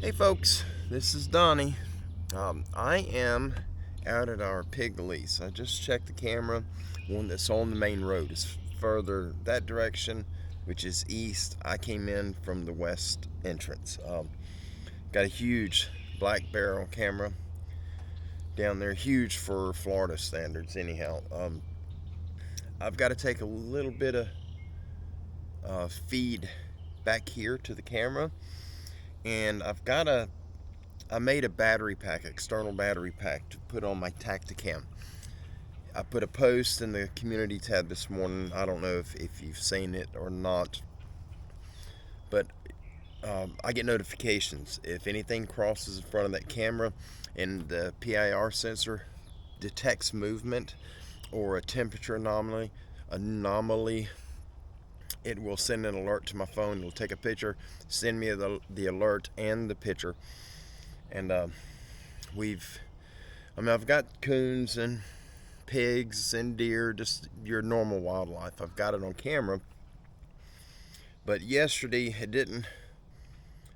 Hey folks, this is Donnie. I am out at our pig lease. I just checked the camera. One that's on the main road is further that direction, which is east. I came in from the west entrance. Got a huge black barrel camera down there, huge for Florida standards anyhow. I've got to take a little bit of feed back here to the camera, and I made a battery pack, external battery pack, to put on my Tacticam. I put a post in the community tab this morning. I don't know if you've seen it or not, but I get notifications if anything crosses in front of that camera and the PIR sensor detects movement or a temperature anomaly. It will send an alert to my phone. It'll take a picture, send me the alert and the picture. And I've got coons and pigs and deer, just your normal wildlife. I've got it on camera. But yesterday it didn't.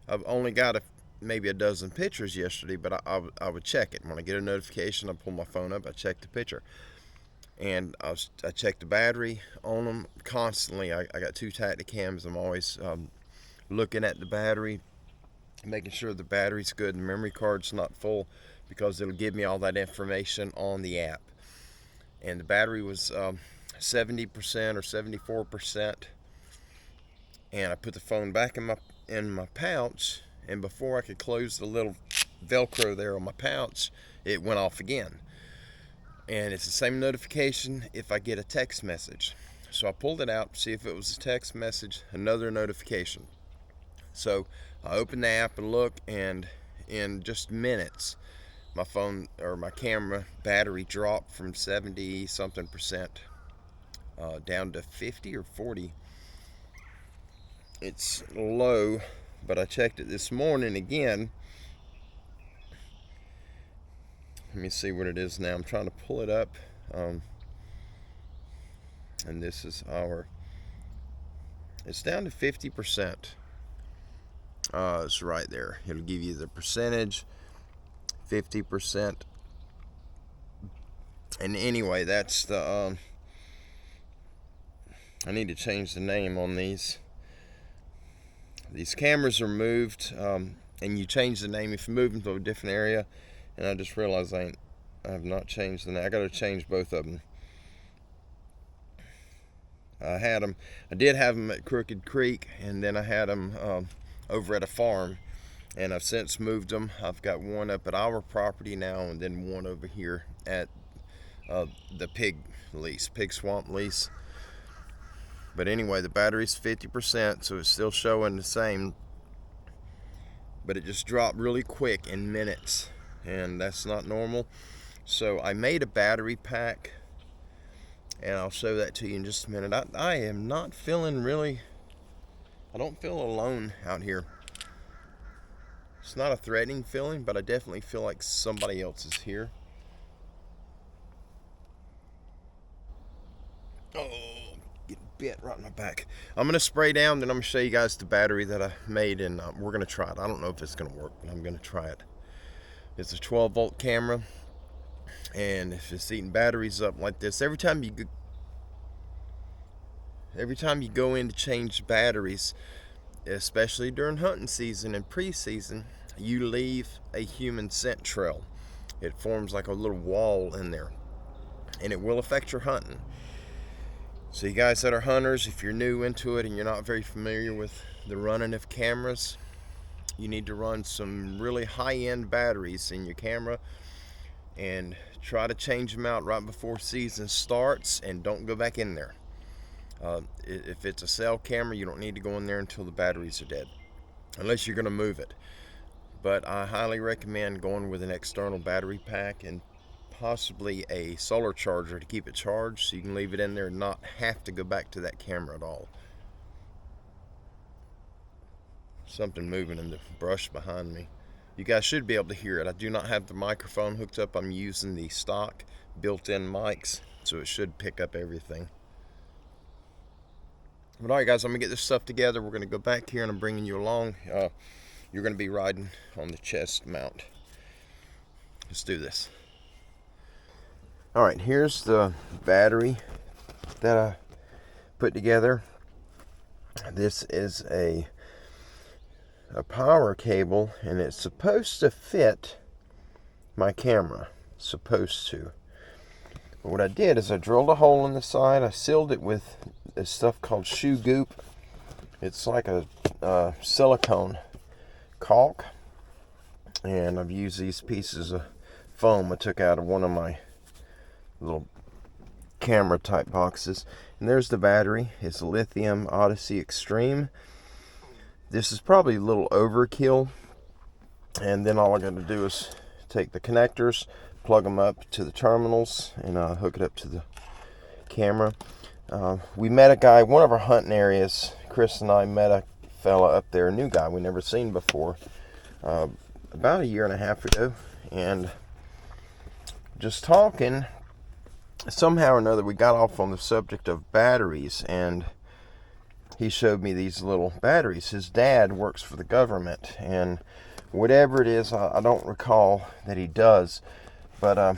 I've only got maybe a dozen pictures yesterday, but I would check it. When I get a notification, I pull my phone up, I check the picture. And I check the battery on them constantly. I got two Tacticams. I'm always looking at the battery, making sure the battery's good and the memory card's not full, because it'll give me all that information on the app. And the battery was 70% or 74%, and I put the phone back in my pouch, and before I could close the little Velcro there on my pouch, it went off again. And it's the same notification if I get a text message. So I pulled it out, see if it was a text message, another notification. So I opened the app and look, and in just minutes, my phone or my camera battery dropped from 70 something percent down to 50 or 40. It's low, but I checked it this morning again. Let me see what it is now. I'm trying to pull it up. And this is it's down to 50%. It's right there. It'll give you the percentage, 50%. And anyway, that's the, I need to change the name on these. These cameras are moved, and you change the name if you move them to a different area. And I just realized I have not changed the name. I got to change both of them. I did have them at Crooked Creek, and then I had them over at a farm, and I've since moved them. I've got one up at our property now, and then one over here at the pig swamp lease. But anyway, the battery's 50%, so it's still showing the same, but it just dropped really quick in minutes, and that's not normal. So I made a battery pack, and I'll show that to you in just a minute. I am not feeling I don't feel alone out here. It's not a threatening feeling, but I definitely feel like somebody else is here. Oh, getting bit right in my back. I'm going to spray down, then I'm going to show you guys the battery that I made, and we're going to try it. I don't know if it's going to work, but I'm going to try it. It's a 12-volt camera, and if it's eating batteries up like this, every time you go in to change batteries, especially during hunting season and pre-season, you leave a human scent trail. It forms like a little wall in there, and it will affect your hunting. So you guys that are hunters, if you're new into it and you're not very familiar with the running of cameras, you need to run some really high-end batteries in your camera and try to change them out right before season starts, and don't go back in there. If it's a cell camera, you don't need to go in there until the batteries are dead, unless you're going to move it. But I highly recommend going with an external battery pack and possibly a solar charger to keep it charged, so you can leave it in there and not have to go back to that camera at all. Something moving in the brush behind me. You guys should be able to hear it. I do not have the microphone hooked up. I'm using the stock built-in mics, so it should pick up everything. But alright guys, I'm going to get this stuff together. We're going to go back here, and I'm bringing you along. You're going to be riding on the chest mount. Let's do this. Alright, here's the battery that I put together. This is a power cable, and it's supposed to fit my camera. Supposed to. But what I did is I drilled a hole in the side. I sealed it with this stuff called shoe goop. It's like a silicone caulk, and I've used these pieces of foam I took out of one of my little camera type boxes. And there's the battery. It's a lithium Odyssey Extreme. This is probably a little overkill, and then all I got to do is take the connectors, plug them up to the terminals, and hook it up to the camera. We met a guy, one of our hunting areas. Chris and I met a fella up there, a new guy we never seen before, about a year and a half ago, and just talking, somehow or another we got off on the subject of batteries, and he showed me these little batteries. His dad works for the government, and whatever it is, I don't recall that he does, but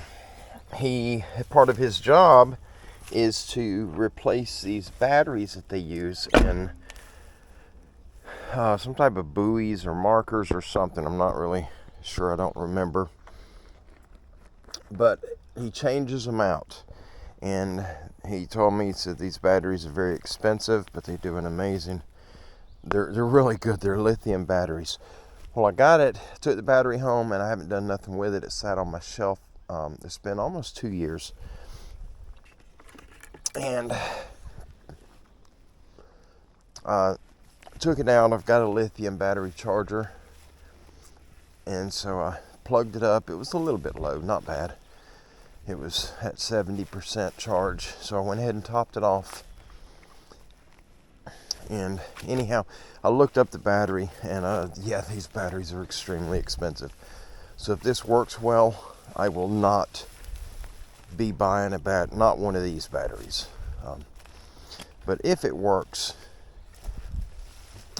part of his job is to replace these batteries that they use in some type of buoys or markers or something. I'm not really sure. I don't remember. But he changes them out. And he told me, he said these batteries are very expensive, but they do an amazing. They're really good. They're lithium batteries. Well, I got it, took the battery home, and I haven't done nothing with it. It sat on my shelf. It's been almost 2 years. And took it out. I've got a lithium battery charger. And so I plugged it up. It was a little bit low, not bad. It was at 70% charge, so I went ahead and topped it off. And anyhow, I looked up the battery, and yeah, these batteries are extremely expensive. So if this works well, I will not be buying not one of these batteries. But if it works,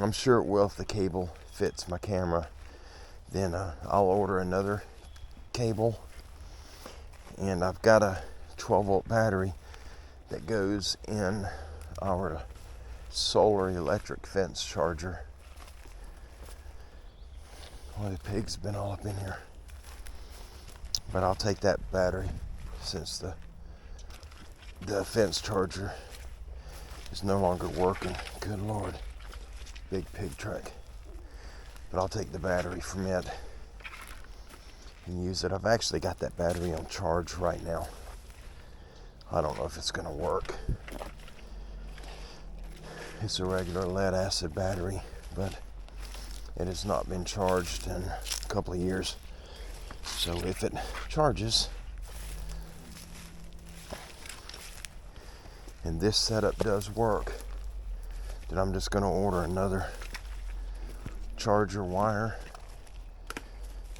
I'm sure it will if the cable fits my camera. Then I'll order another cable. And I've got a 12-volt battery that goes in our solar electric fence charger. Well, the pig's been all up in here. But I'll take that battery since the fence charger is no longer working. Good Lord. Big pig track. But I'll take the battery from it and use it. I've actually got that battery on charge right now. I don't know if it's going to work. It's a regular lead acid battery, but it has not been charged in a couple of years. So if it charges, and this setup does work, then I'm just going to order another charger wire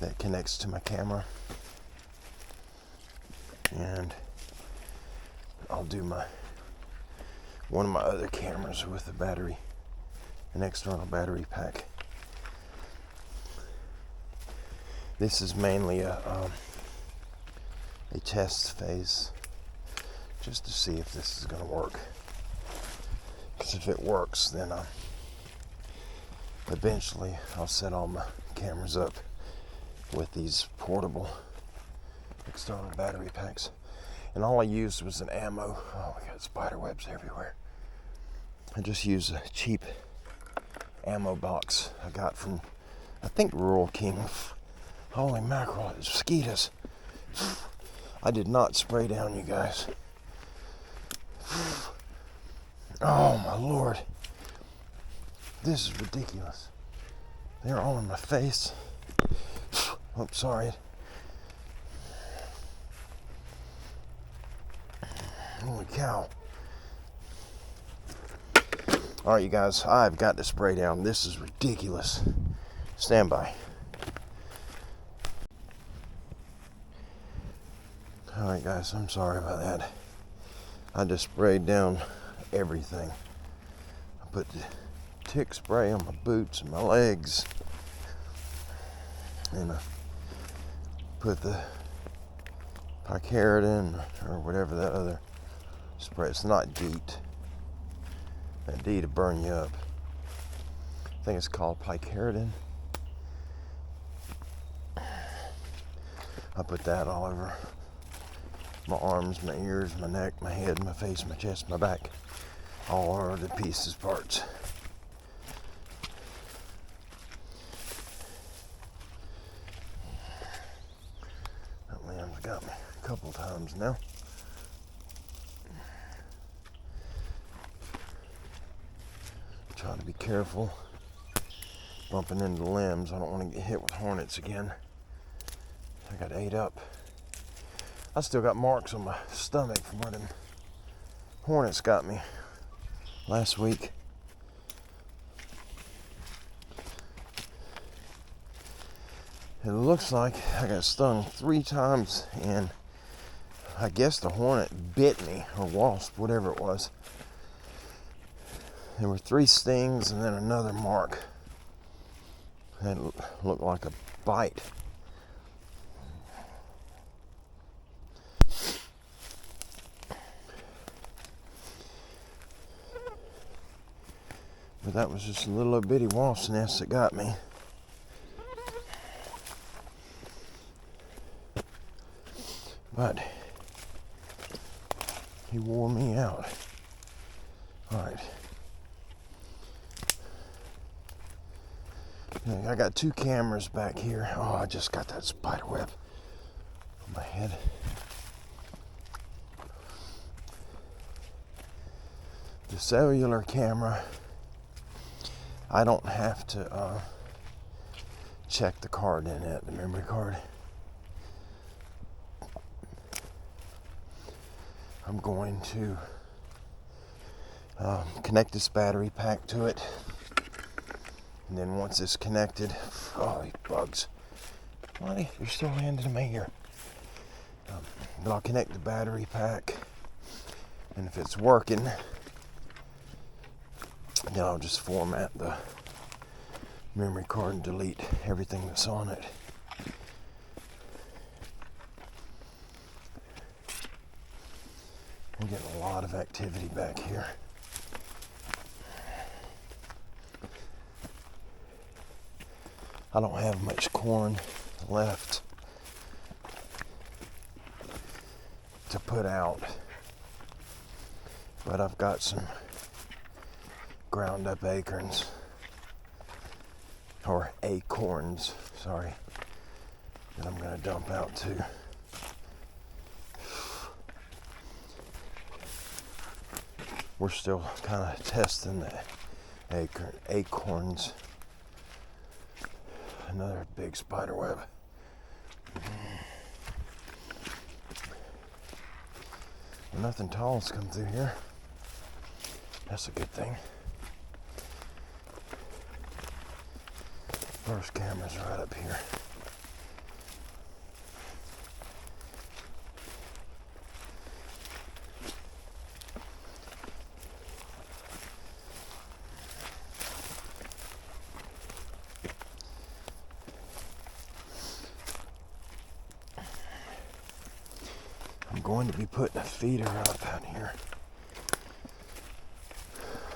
that connects to my camera, and I'll do one of my other cameras with a battery, an external battery pack. This is mainly a test phase, just to see if this is going to work. Because if it works, then eventually I'll set all my cameras up with these portable external battery packs. And all I used was an ammo. Oh, we got spider webs everywhere. I just used a cheap ammo box I got from, I think, Rural King. Holy mackerel, it's mosquitoes. I did not spray down, you guys. Oh my Lord. This is ridiculous. They're all in my face. Oh, sorry. Holy cow. Alright, you guys, I've got to spray down. This is ridiculous. Stand by. Alright, guys, I'm sorry about that. I just sprayed down everything. I put the tick spray on my boots and my legs. and put the picaridin or whatever that other spray. It's not DEET. That DEET will burn you up. I think it's called picaridin. I put that all over my arms, my ears, my neck, my head, my face, my chest, my back, all over the pieces, parts. That lamb's got me a couple times now. Trying to be careful bumping into the limbs. I don't want to get hit with hornets again. I got ate up. I still got marks on my stomach from where them hornets got me last week. It looks like I got stung 3 times, and I guess the hornet bit me, or wasp, whatever it was. There were 3 stings and then another mark. It looked like a bite. But that was just a little bitty wasp nest that got me. But he wore me out. Alright. I got 2 cameras back here. Oh, I just got that spider web on my head. The cellular camera, I don't have to check the card in it, the memory card. I'm going to connect this battery pack to it. And then once it's connected, oh, these bugs. Buddy, you're still landing in my ear. But I'll connect the battery pack. And if it's working, then I'll just format the memory card and delete everything that's on it. I'm getting a lot of activity back here. I don't have much corn left to put out, but I've got some ground up acorns, or acorns, sorry, that I'm going to dump out too. We're still kind of testing the acorns. Another big spider web. Well, nothing tall's come through here. That's a good thing. First camera's right up here. Going to be putting a feeder up out here.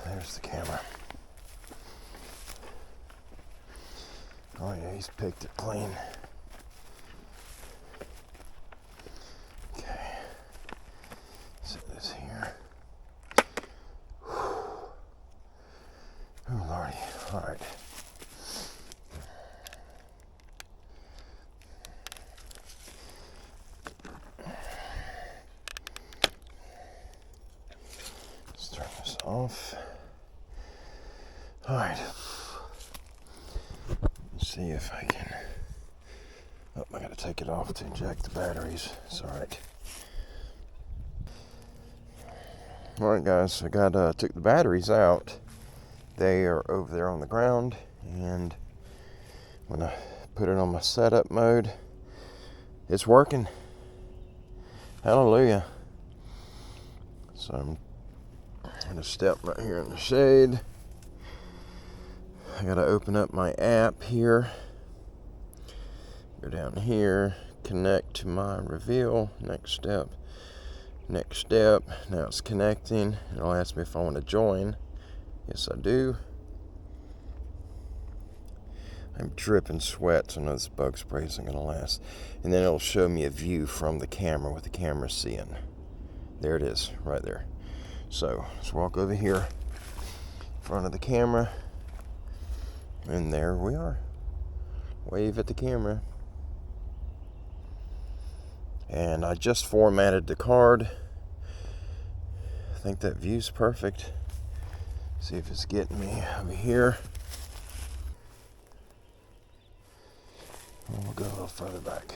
There's the camera. Oh yeah, he's picked it clean. Okay. Set this here. Oh lordy. Alright. Off. Alright. Let's see if I can. Oh, I gotta take it off to inject the batteries. It's alright. Alright guys, I took the batteries out. They are over there on the ground, and when I put it on my setup mode, it's working. Hallelujah. So I'm going to step right here in the shade. I got to open up my app here. Go down here, connect to my reveal. Next step. Now it's connecting. It'll ask me if I want to join. Yes, I do. I'm dripping sweat, so I know this bug spray isn't going to last. And then it'll show me a view from the camera, what the camera's seeing. There it is, right there. So let's walk over here in front of the camera. And there we are. Wave at the camera. And I just formatted the card. I think that view's perfect. See if it's getting me over here. We'll go a little further back.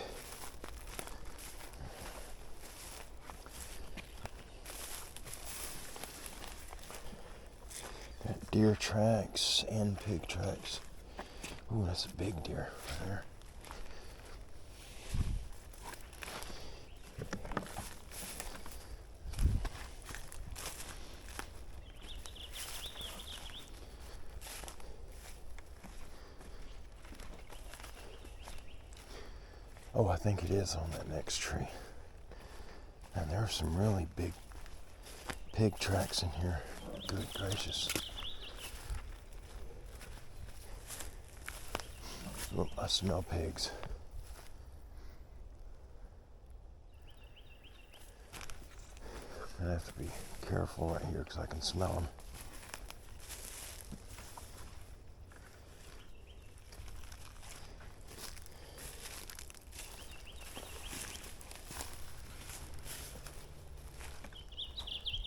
Got deer tracks and pig tracks. Ooh, that's a big deer right there. Oh, I think it is on that next tree. And there are some really big pig tracks in here. Good gracious. Oh, I smell pigs. I have to be careful right here because I can smell them.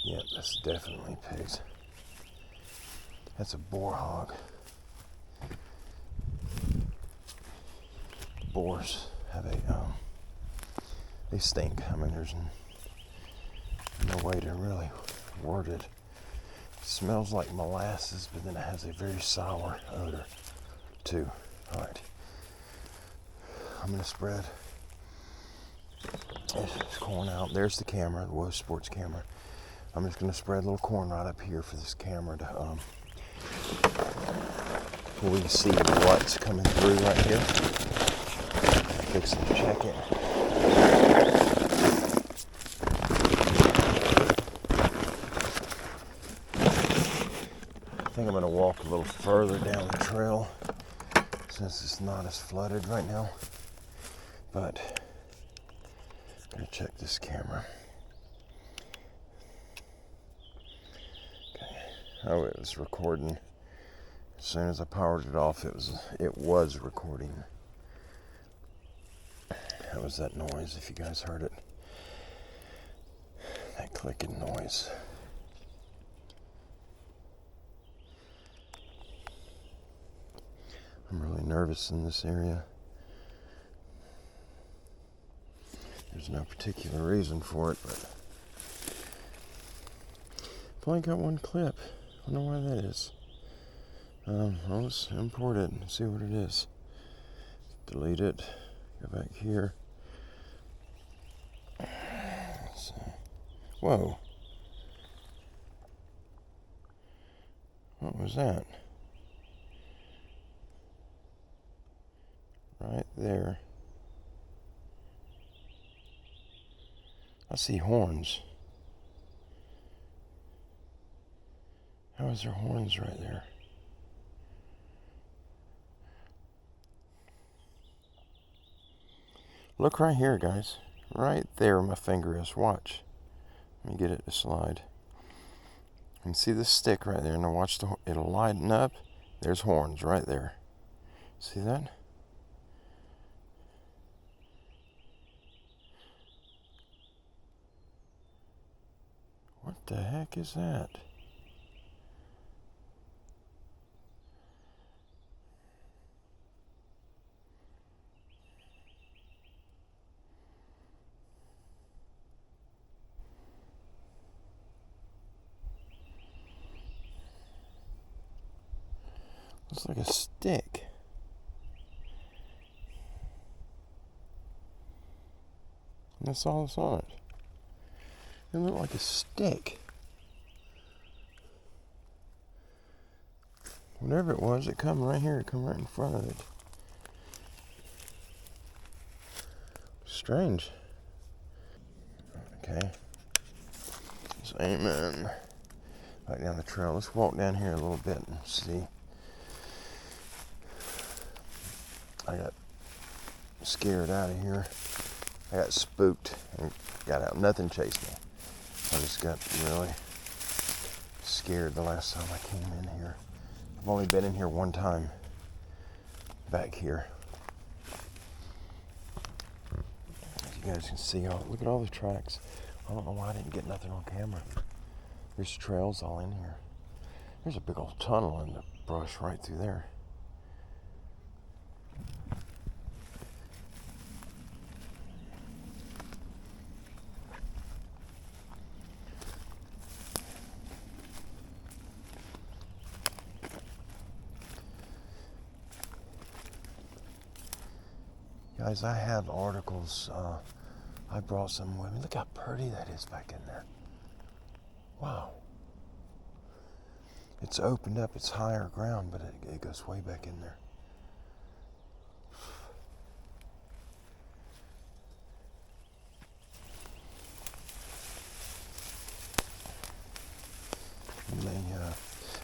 Yep, that's definitely pigs. That's a boar hog. Boars have they stink. I mean, there's no way to really word it. It smells like molasses, but then it has a very sour odor too. All right, I'm gonna spread this corn out. There's the camera, the Woe Sports camera. I'm just gonna spread a little corn right up here for this camera to so we can see what's coming through right here. Fix it, check it. I think I'm gonna walk a little further down the trail since it's not as flooded right now. But I'm gonna check this camera. Oh, it was recording. As soon as I powered it off, it was recording. That was that noise, if you guys heard it. That clicking noise. I'm really nervous in this area. There's no particular reason for it, but I've only got one clip. I don't know why that is. I'll just import it and see what it is. Delete it. Go back here. Whoa. What was that? Right there. I see horns. How is there horns right there? Look right here, guys. Right there my finger is. Watch. Let me get it to slide. You can see the stick right there. Now watch, it'll lighten up. There's horns right there. See that? What the heck is that? Looks like a stick. And that's all that's on it. It looked like a stick. Whatever it was, it come right here. It come right in front of it. strange. Okay. Just aiming right down the trail. Let's walk down here a little bit and see. I got scared out of here. I got spooked and got out. Nothing chased me. I just got really scared the last time I came in here. I've only been in here one time back here. As you guys can see, look at all the tracks. I don't know why I didn't get nothing on camera. There's trails all in here. There's a big old tunnel in the brush right through there. Guys, I have articles. I brought some with me. Look how pretty that is back in there. Wow. It's opened up. It's higher ground, but it goes way back in there.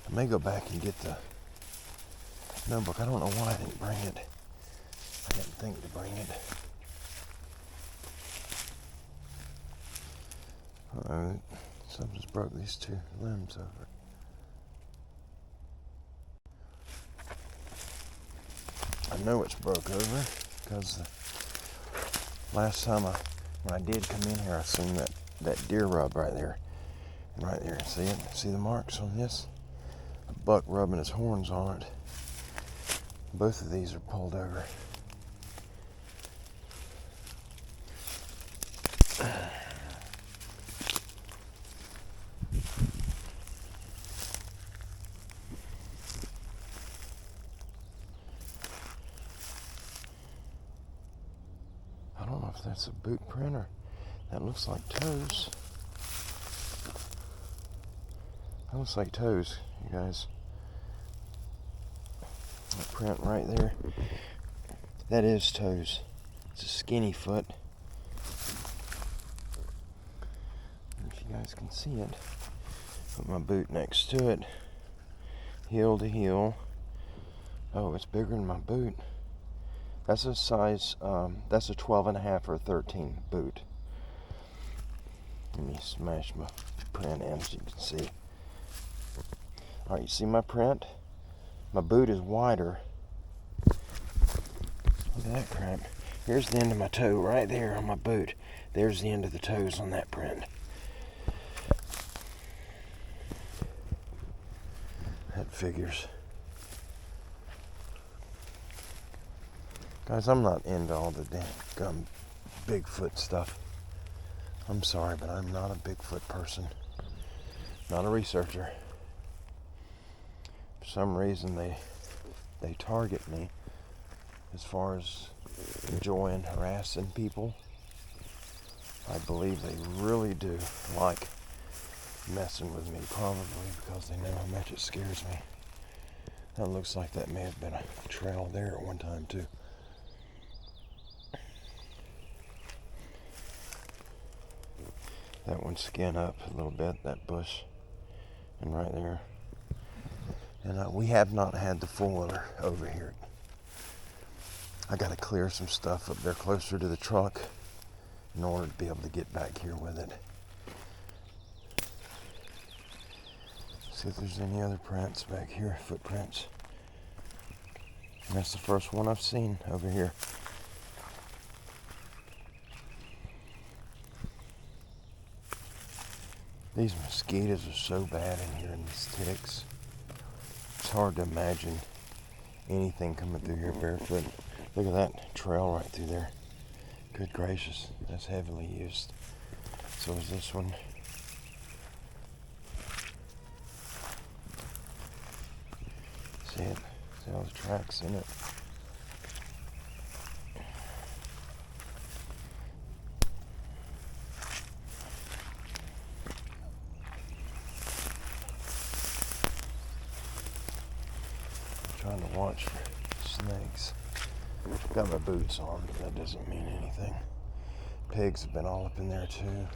I may go back and get the notebook. I don't know why I didn't bring it. I didn't think to bring it. Uh-oh, something's broke these two limbs over. I know it's broke over because last time when I did come in here, I seen that deer rub right there. Right there, see it? See the marks on this? A buck rubbing his horns on it. Both of these are pulled over. I don't know if that's a boot print or that looks like toes. That looks like toes, you guys. That print right there. That is toes. It's a skinny foot. If you guys can see it, put my boot next to it. Heel to heel. Oh, it's bigger than my boot. That's a size, that's a 12.5 or 13 boot. Let me smash my print in so you can see. Alright, you see my print? My boot is wider. Look at that crap. Here's the end of my toe right there on my boot. There's the end of the toes on that print. That figures. Guys, I'm not into all the damn Bigfoot stuff. I'm sorry, but I'm not a Bigfoot person. Not a researcher. For some reason, they target me as far as enjoying harassing people. I believe they really do like messing with me, probably because they know how much it scares me. That looks like that may have been a trail there at one time, too. That one's skin up a little bit, that bush, and right there. And we have not had the four-wheeler over here. I got to clear some stuff up there closer to the truck in order to be able to get back here with it. See if there's any other prints back here, footprints. And that's the first one I've seen over here. These mosquitoes are so bad in here, and these ticks. It's hard to imagine anything coming through here barefoot. Look at that trail right through there. Good gracious, that's heavily used. So is this one. See it? See all the tracks in it? Trying to watch for snakes. Got my boots on, but that doesn't mean anything. Pigs have been all up in there too.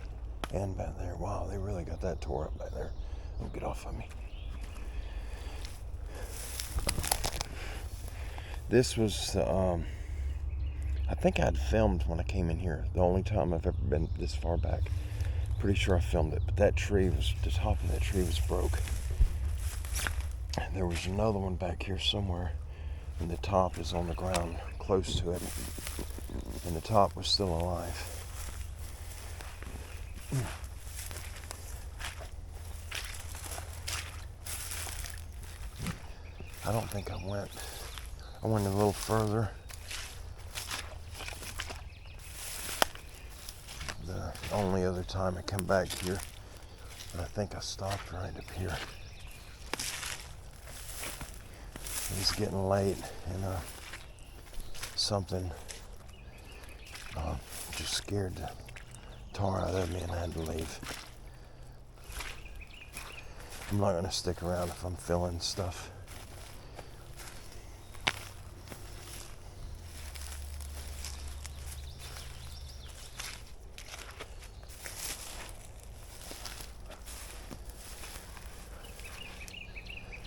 And back there. Wow, they really got that tore up back there. Oh, get off of me. This was, I think I'd filmed when I came in here. The only time I've ever been this far back. Pretty sure I filmed it. But that tree was, the top of that tree was broke. And there was another one back here somewhere. And the top is on the ground close to it. And the top was still alive. I don't think I went a little further. The only other time I come back here, and I think I stopped right up here. It's getting late, and something just scared the tar out of me, and I had to leave. I'm not going to stick around if I'm filling stuff.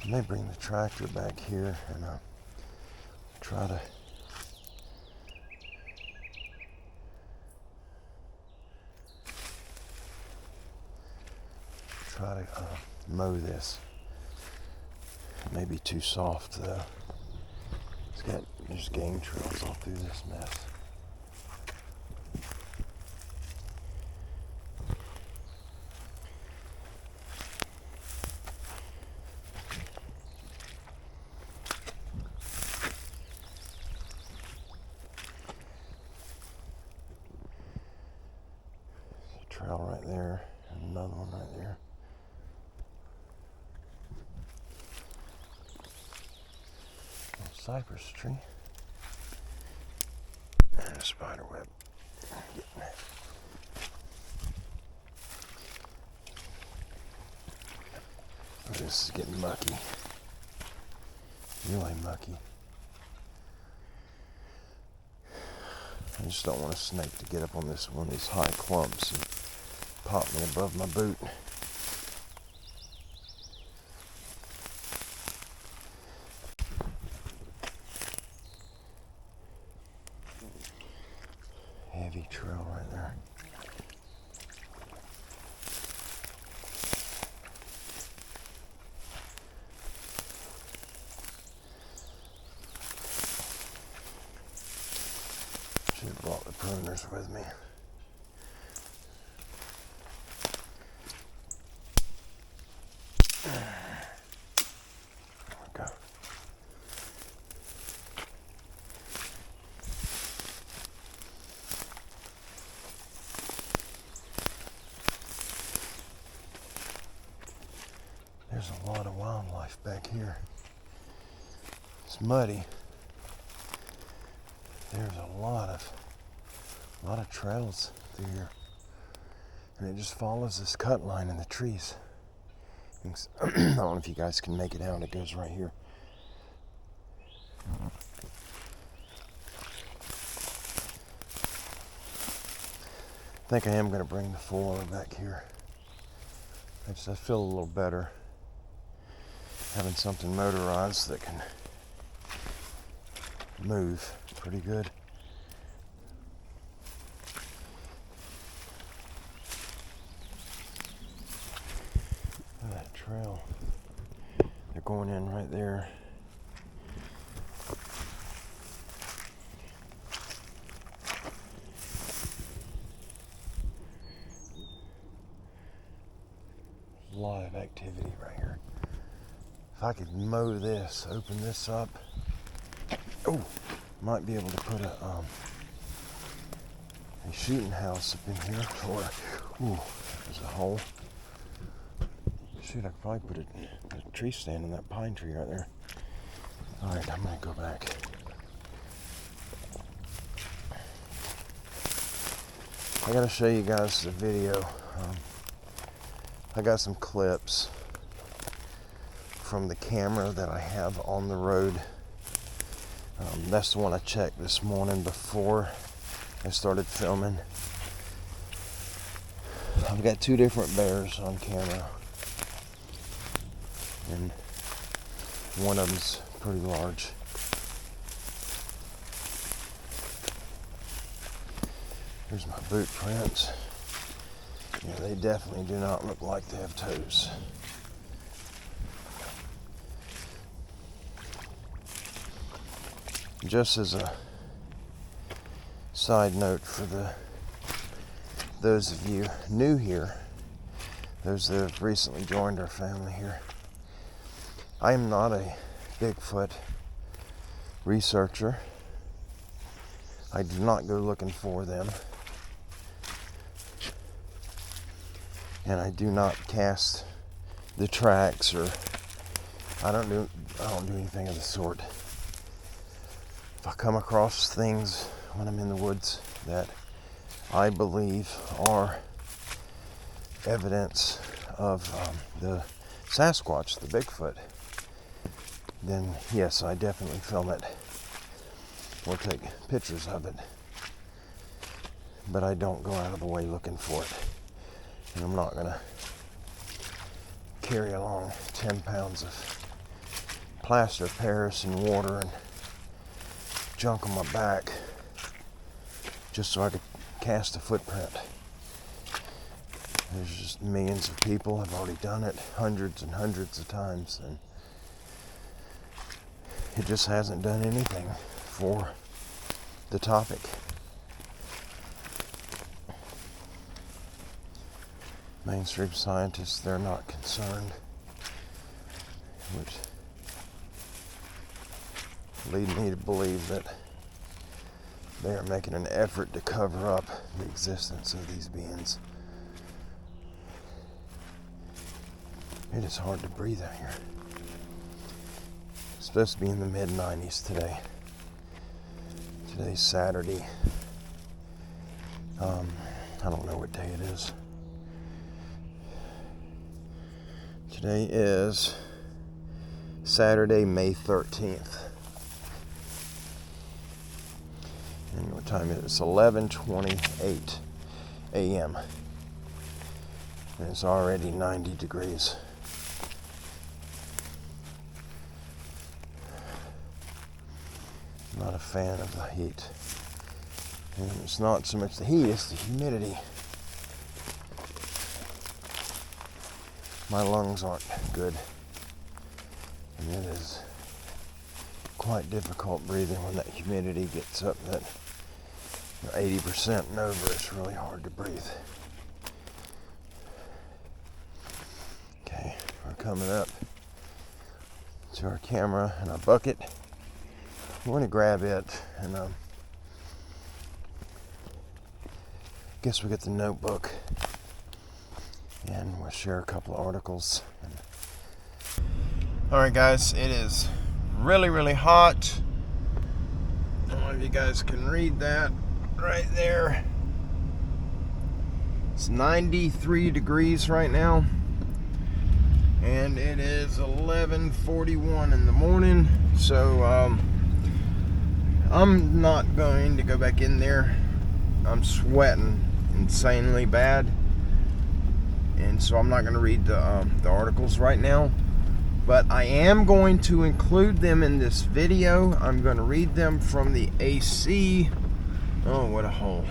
I may bring the tractor back here and try to mow this. It may be too soft though. There's game trails all through this mess. Trail right there, and another one right there. Cypress tree. And a spider web. Oh, this is getting mucky. Really mucky. I just don't want a snake to get up on this one of these high clumps and pop me above my boot. Heavy trail right there. Should have brought the pruners with me. There's a lot of wildlife back here. It's muddy. There's a lot of trails through here. And it just follows this cut line in the trees. I don't know if you guys can make it out. It goes right here. I think I am going to bring the four-wheeler back here. I feel a little better having something motorized that can move pretty good. Look at that trail. They're going in right there. A lot of activity right here. If I could mow this, open this up, might be able to put a shooting house up in here, or there's a hole. Shoot, I could probably put a tree stand in that pine tree right there. All right, I'm gonna go back. I gotta show you guys the video. I got some clips from the camera that I have on the road. That's the one I checked this morning before I started filming. I've got two different bears on camera, and one of them's pretty large. Here's my boot prints. Yeah, they definitely do not look like they have toes. Just as a side note for those of you new here, those that have recently joined our family here, I am not a Bigfoot researcher. I do not go looking for them. And I do not cast the tracks, or I don't do anything of the sort. If I come across things when I'm in the woods that I believe are evidence of the Sasquatch, the Bigfoot, then yes, I definitely film it or take pictures of it. But I don't go out of the way looking for it. And I'm not going to carry along 10 pounds of plaster of Paris and water and junk on my back just so I could cast a footprint. There's just millions of people have already done it hundreds and hundreds of times, and it just hasn't done anything for the topic. Mainstream scientists, they're not concerned, which lead me to believe that they are making an effort to cover up the existence of these beings. It is hard to breathe out here. It's supposed to be in the mid-90s today. Today's Saturday. I don't know what day it is. Today is Saturday, May 13th. And what time is it? It's 11:28 a.m. And it's already 90 degrees. Not a fan of the heat. And it's not so much the heat, it's the humidity. My lungs aren't good, and it is quite difficult breathing when that humidity gets up that 80% and over. It's really hard to breathe. Okay, we're coming up to our camera and our bucket. We're going to grab it, and guess we get the notebook. And we'll share a couple of articles. Alright guys, it is really, really hot. I don't know if you guys can read that right there. It's 93 degrees right now. And it is 11:41 in the morning. So I'm not going to go back in there. I'm sweating insanely bad. And so I'm not going to read the articles right now, but I am going to include them in this video. I'm going to read them from the AC. Oh, what a hole.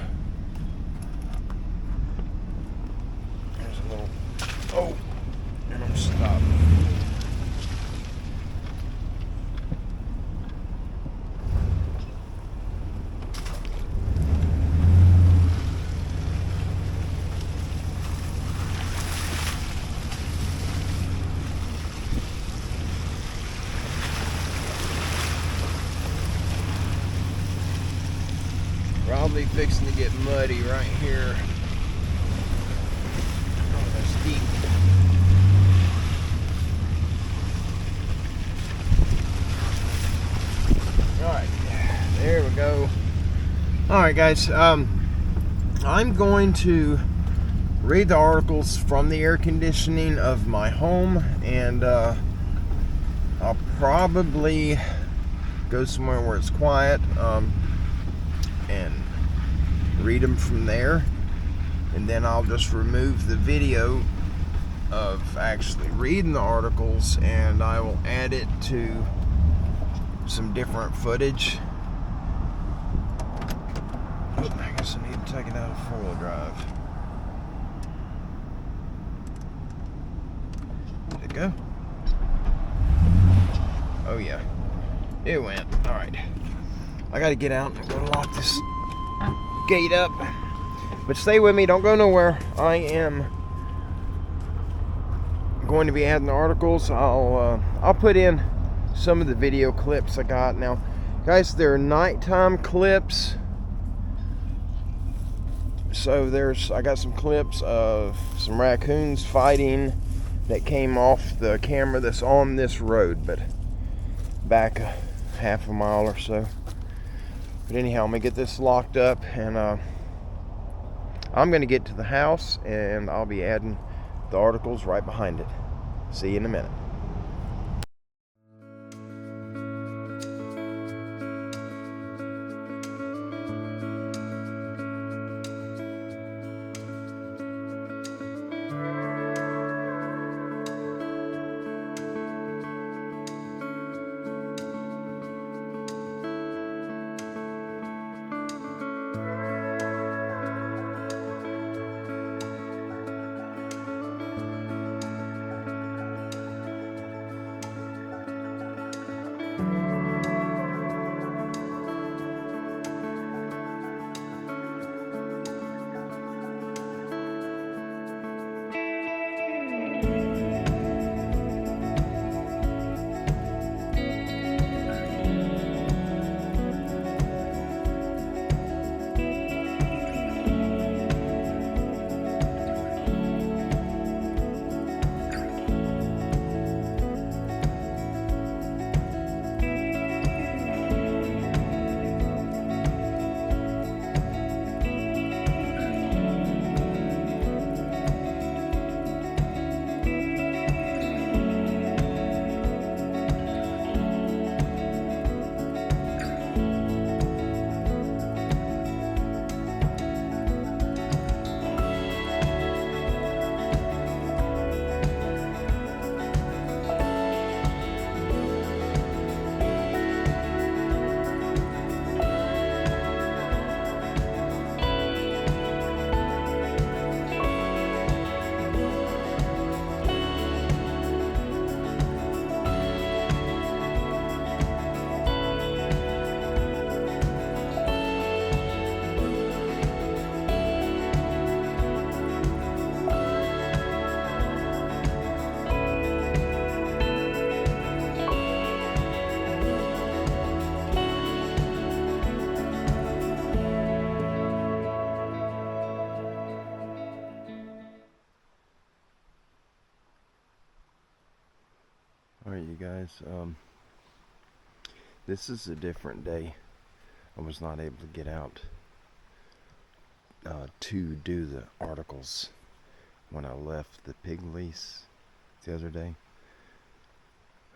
There's a little, oh, and I'm stopped. Probably fixing to get muddy right here. Oh, that's deep. Alright, there we go. Alright guys, I'm going to read the articles from the air conditioning of my home, and I'll probably go somewhere where it's quiet and read them from there. and then I'll just remove the video of actually reading the articles, and I will add it to some different footage. Oh, I guess I need to take it out of 4-wheel drive. Did it go? Oh yeah, it went. All right, I gotta get out and go lock this gate up. But stay with me, don't go nowhere. I am going to be adding the articles. I'll put in some of the video clips I got. Now, guys, they're nighttime clips. So I got some clips of some raccoons fighting that came off the camera that's on this road, but back a half a mile or so. But anyhow, I'm gonna get this locked up, and I'm gonna get to the house, and I'll be adding the articles right behind it. See you in a minute. Alright, you guys, this is a different day. I was not able to get out to do the articles when I left the pig lease the other day.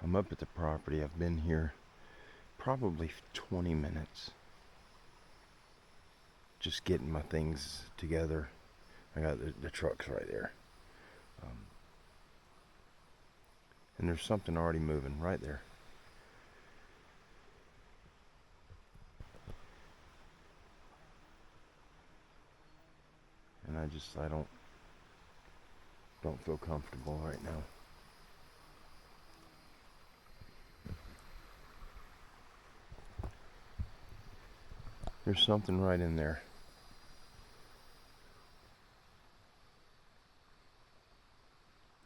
I'm up at the property. I've been here probably 20 minutes just getting my things together. I got the trucks right there. And there's something already moving right there. And I don't feel comfortable right now. There's something right in there.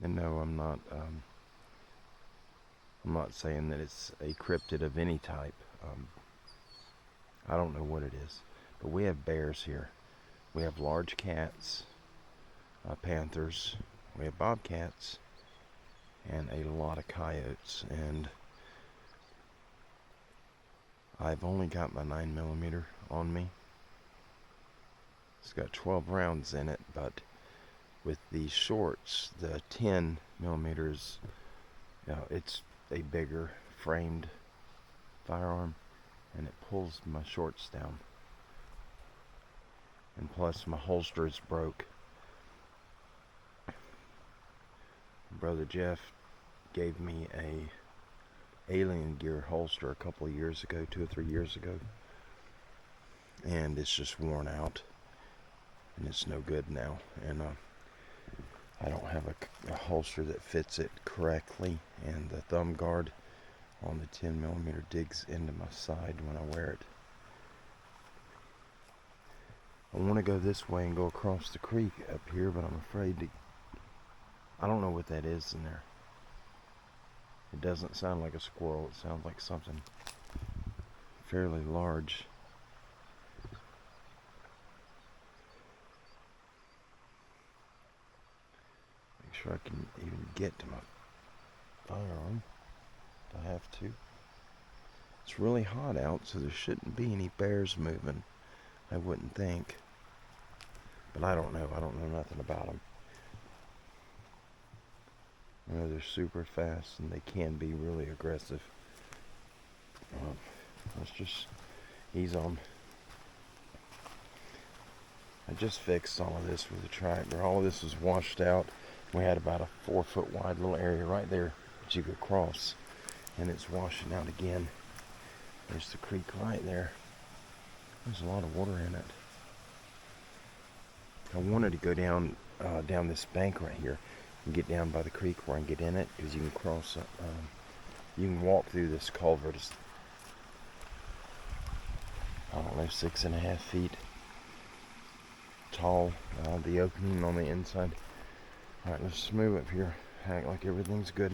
And no, I'm not saying that it's a cryptid of any type. I don't know what it is, but we have bears here. We have large cats, panthers, we have bobcats, and a lot of coyotes. And I've only got my 9mm on me. It's got 12 rounds in it, but with the shorts, the 10mm, it's a bigger framed firearm, and it pulls my shorts down. And plus my holster is broke, Brother Jeff gave me a alien gear holster a couple of years ago, 2 or 3 years ago, and it's just worn out and it's no good now. And I don't have a holster that fits it correctly, and the thumb guard on the 10mm digs into my side when I wear it. I want to go this way and go across the creek up here, but I'm afraid to. I don't know what that is in there. It doesn't sound like a squirrel. It sounds like something fairly large. Make sure I can even get to my firearm if I have to. It's really hot out, so there shouldn't be any bears moving, I wouldn't think. But I don't know. I don't know nothing about them. I know they're super fast and they can be really aggressive. Let's just ease on. I just fixed all of this with a tractor. All of this was washed out. We had about a 4-foot wide little area right there that you could cross, and it's washing out again. There's the creek right there. There's a lot of water in it. I wanted to go down this bank right here and get down by the creek where I can get in it, because you can cross. You can walk through this culvert. It's, I don't know, 6.5 feet tall. The opening on the inside. All right, let's move up here. Act like everything's good.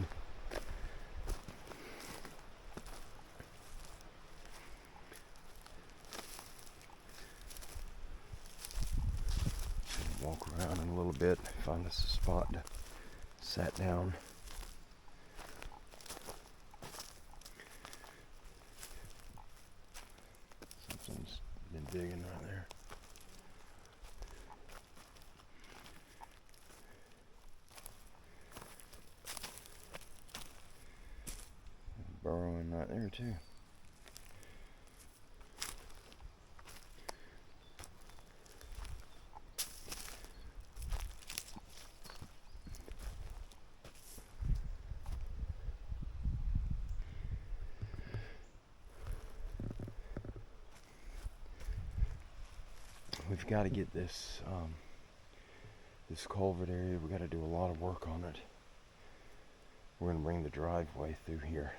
Walk around in a little bit, find us a spot to sit down. Something's been digging right there. Burrowing right there too. We've got to get this culvert area. We've got to do a lot of work on it. We're going to bring the driveway through here,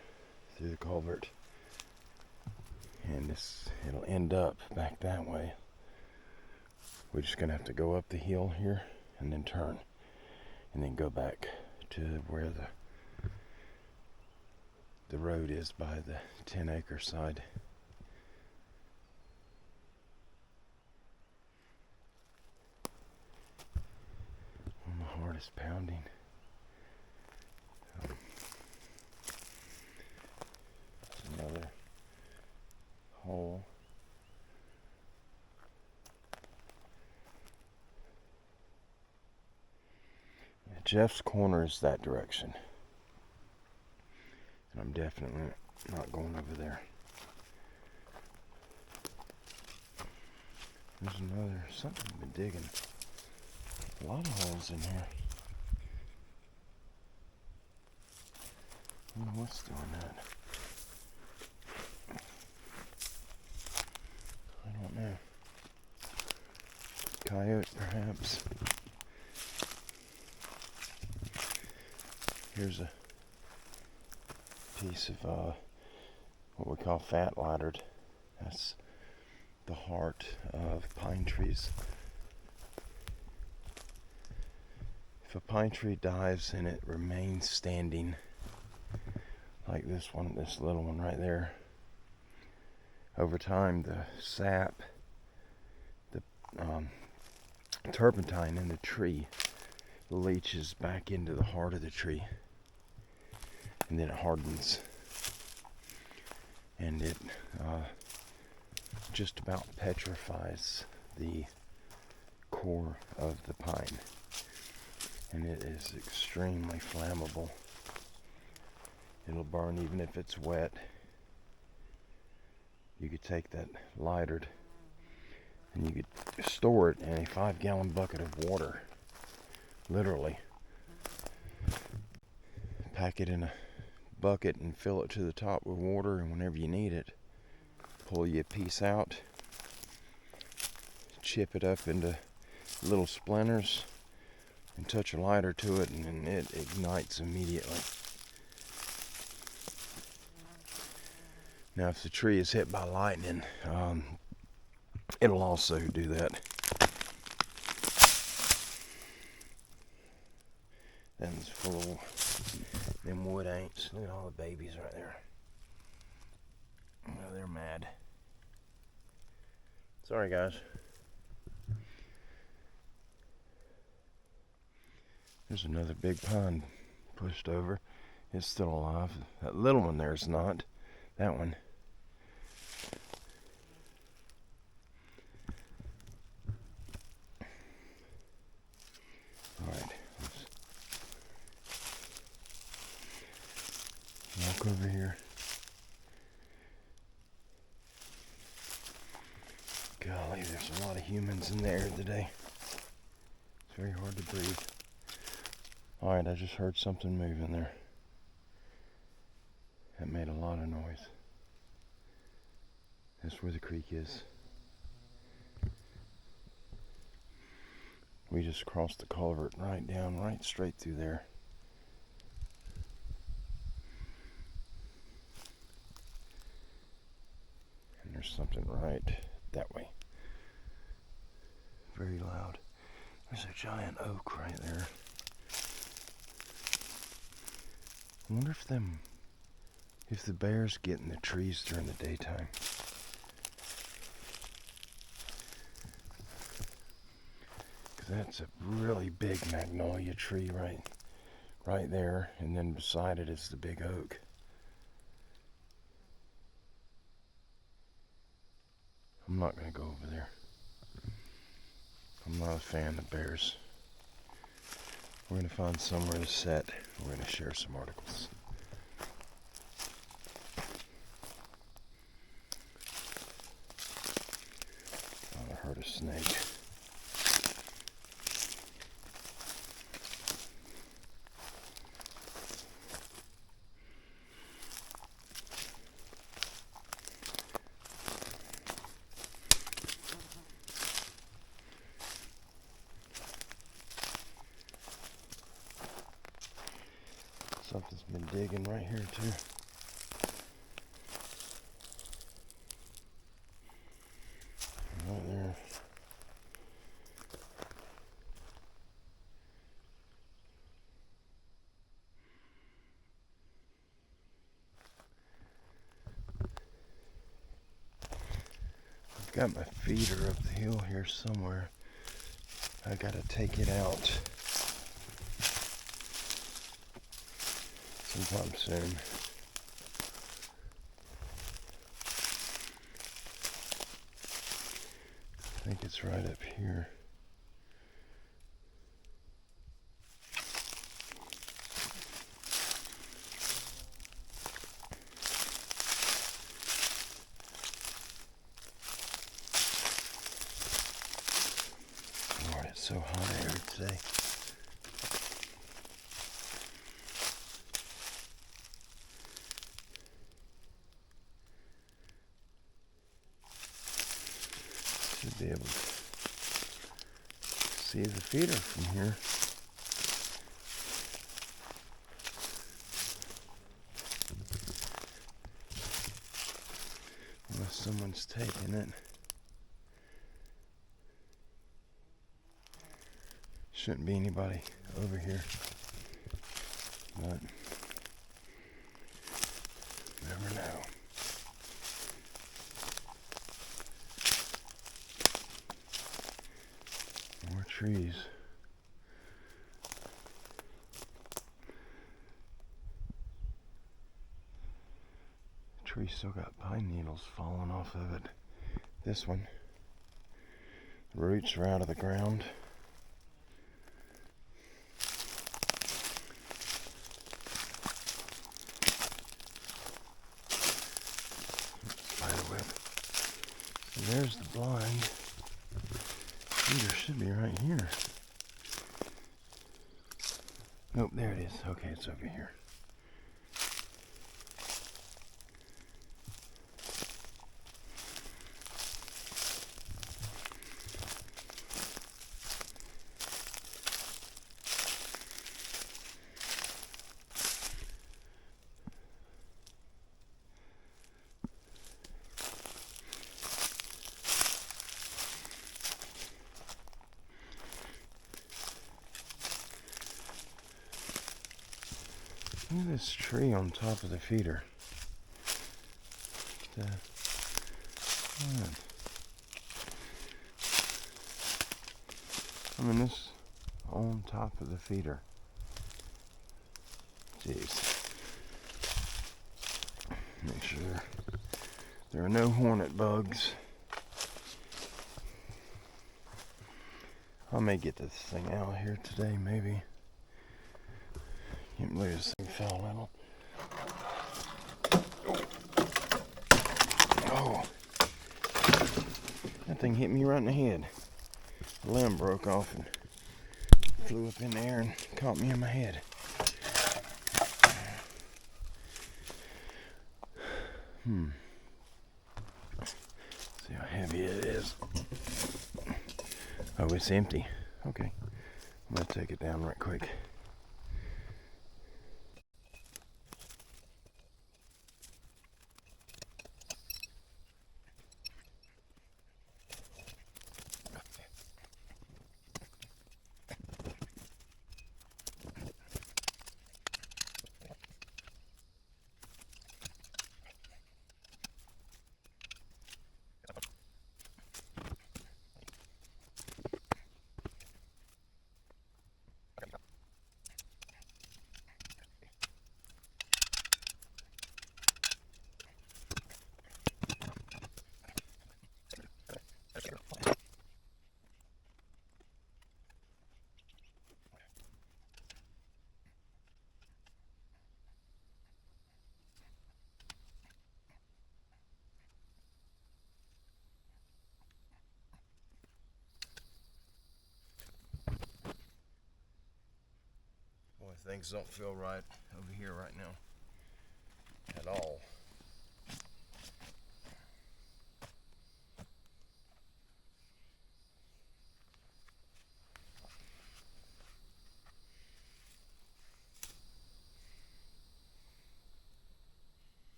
through the culvert, and it'll end up back that way. We're just going to have to go up the hill here and then turn, and then go back to where the road is by the 10-acre side. My heart is pounding. Another hole. Jeff's corner is that direction, and I'm definitely not going over there. There's something I've been digging. A lot of holes in here. I don't know what's doing that. I don't know. Coyote, perhaps. Here's a piece of what we call fat lightered. That's the heart of pine trees. If a pine tree dies and it remains standing, like this one, this little one right there, over time the sap, the turpentine in the tree leaches back into the heart of the tree, and then it hardens, and it just about petrifies the core of the pine, and it is extremely flammable. It'll burn even if it's wet. You could take that lightered and you could store it in a 5-gallon bucket of water, literally, pack it in a bucket and fill it to the top with water, and whenever you need it, pull you a piece out, chip it up into little splinters, and touch a lighter to it, and then it ignites immediately. Now if the tree is hit by lightning, it'll also do that. That one's full of them wood ants. Look at all the babies right there. Oh, they're mad. Sorry guys. There's another big pine pushed over. It's still alive. That little one there is not. That one. Alright. Walk over here. Golly, there's a lot of humans in the air today. It's very hard to breathe. Alright, I just heard something move in there. That made a lot of noise. That's where the creek is. We just crossed the culvert right down, right straight through there. And there's something right that way. Very loud. There's a giant oak right there. I wonder if the bears get in the trees during the daytime. Because that's a really big magnolia tree right there, and then beside it is the big oak. I'm not going to go over there. I'm not a fan of bears. We're going to find somewhere to sit. We're going to share some articles. I heard a snake. Something's been digging right here too. Right there. I've got my feeder up the hill here somewhere. I gotta take it out sometime soon. I think it's right up here. Lord, it's so hot here today. Should be able to see the feeder from here. Unless someone's taking it. Shouldn't be anybody over here. But never know. More trees. The tree still got pine needles falling off of it. This one. The roots are out of the ground. Spider web. And there's the blind. Feeder should be right here. Nope, there it is. Okay, it's over here. Look at this tree on top of the feeder. I mean, this on top of the feeder. Jeez. Make sure there are no hornet bugs. I may get this thing out here today, maybe. Can't believe this thing fell a little. Oh. That thing hit me right in the head. The limb broke off and flew up in the air and caught me in my head. See how heavy it is. Oh, it's empty. Okay. I'm going to take it down right quick. Boy, things don't feel right over here right now. At all.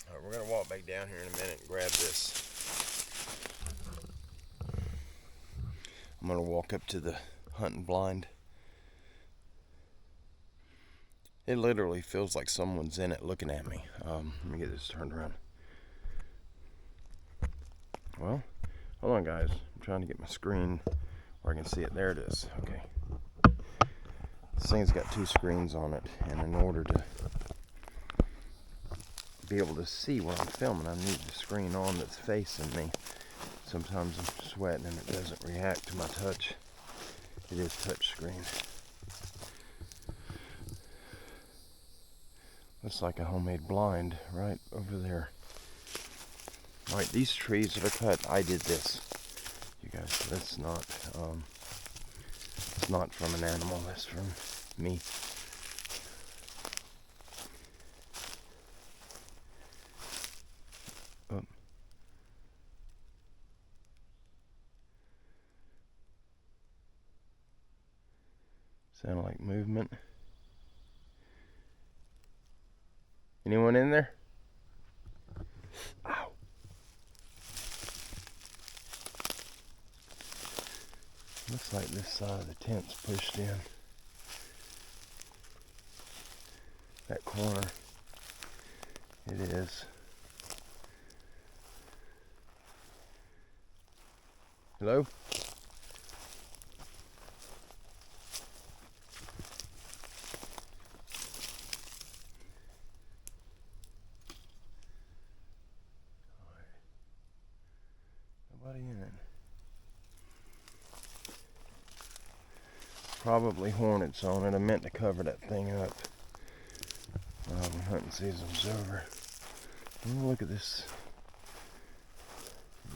Alright, we're going to walk back down here in a minute and grab this. I'm going to walk up to the hunting blind. It literally feels like someone's in it looking at me. Let me get this turned around. Well, hold on guys. I'm trying to get my screen where I can see it. There it is. Okay. This thing's got two screens on it, and in order to be able to see what I'm filming, I need the screen on that's facing me. Sometimes I'm sweating and it doesn't react to my touch. It is touch screen. Looks like a homemade blind right over there. Alright, these trees that are cut, I did this. You guys, that's not, it's not from an animal, that's from me. Oh. Sound like movement. Anyone in there? Ow. Looks like this side of the tent's pushed in. That corner. It is. Hello? Nobody in it. Probably hornets on it. I meant to cover that thing up when hunting season's over. I'm gonna look at this.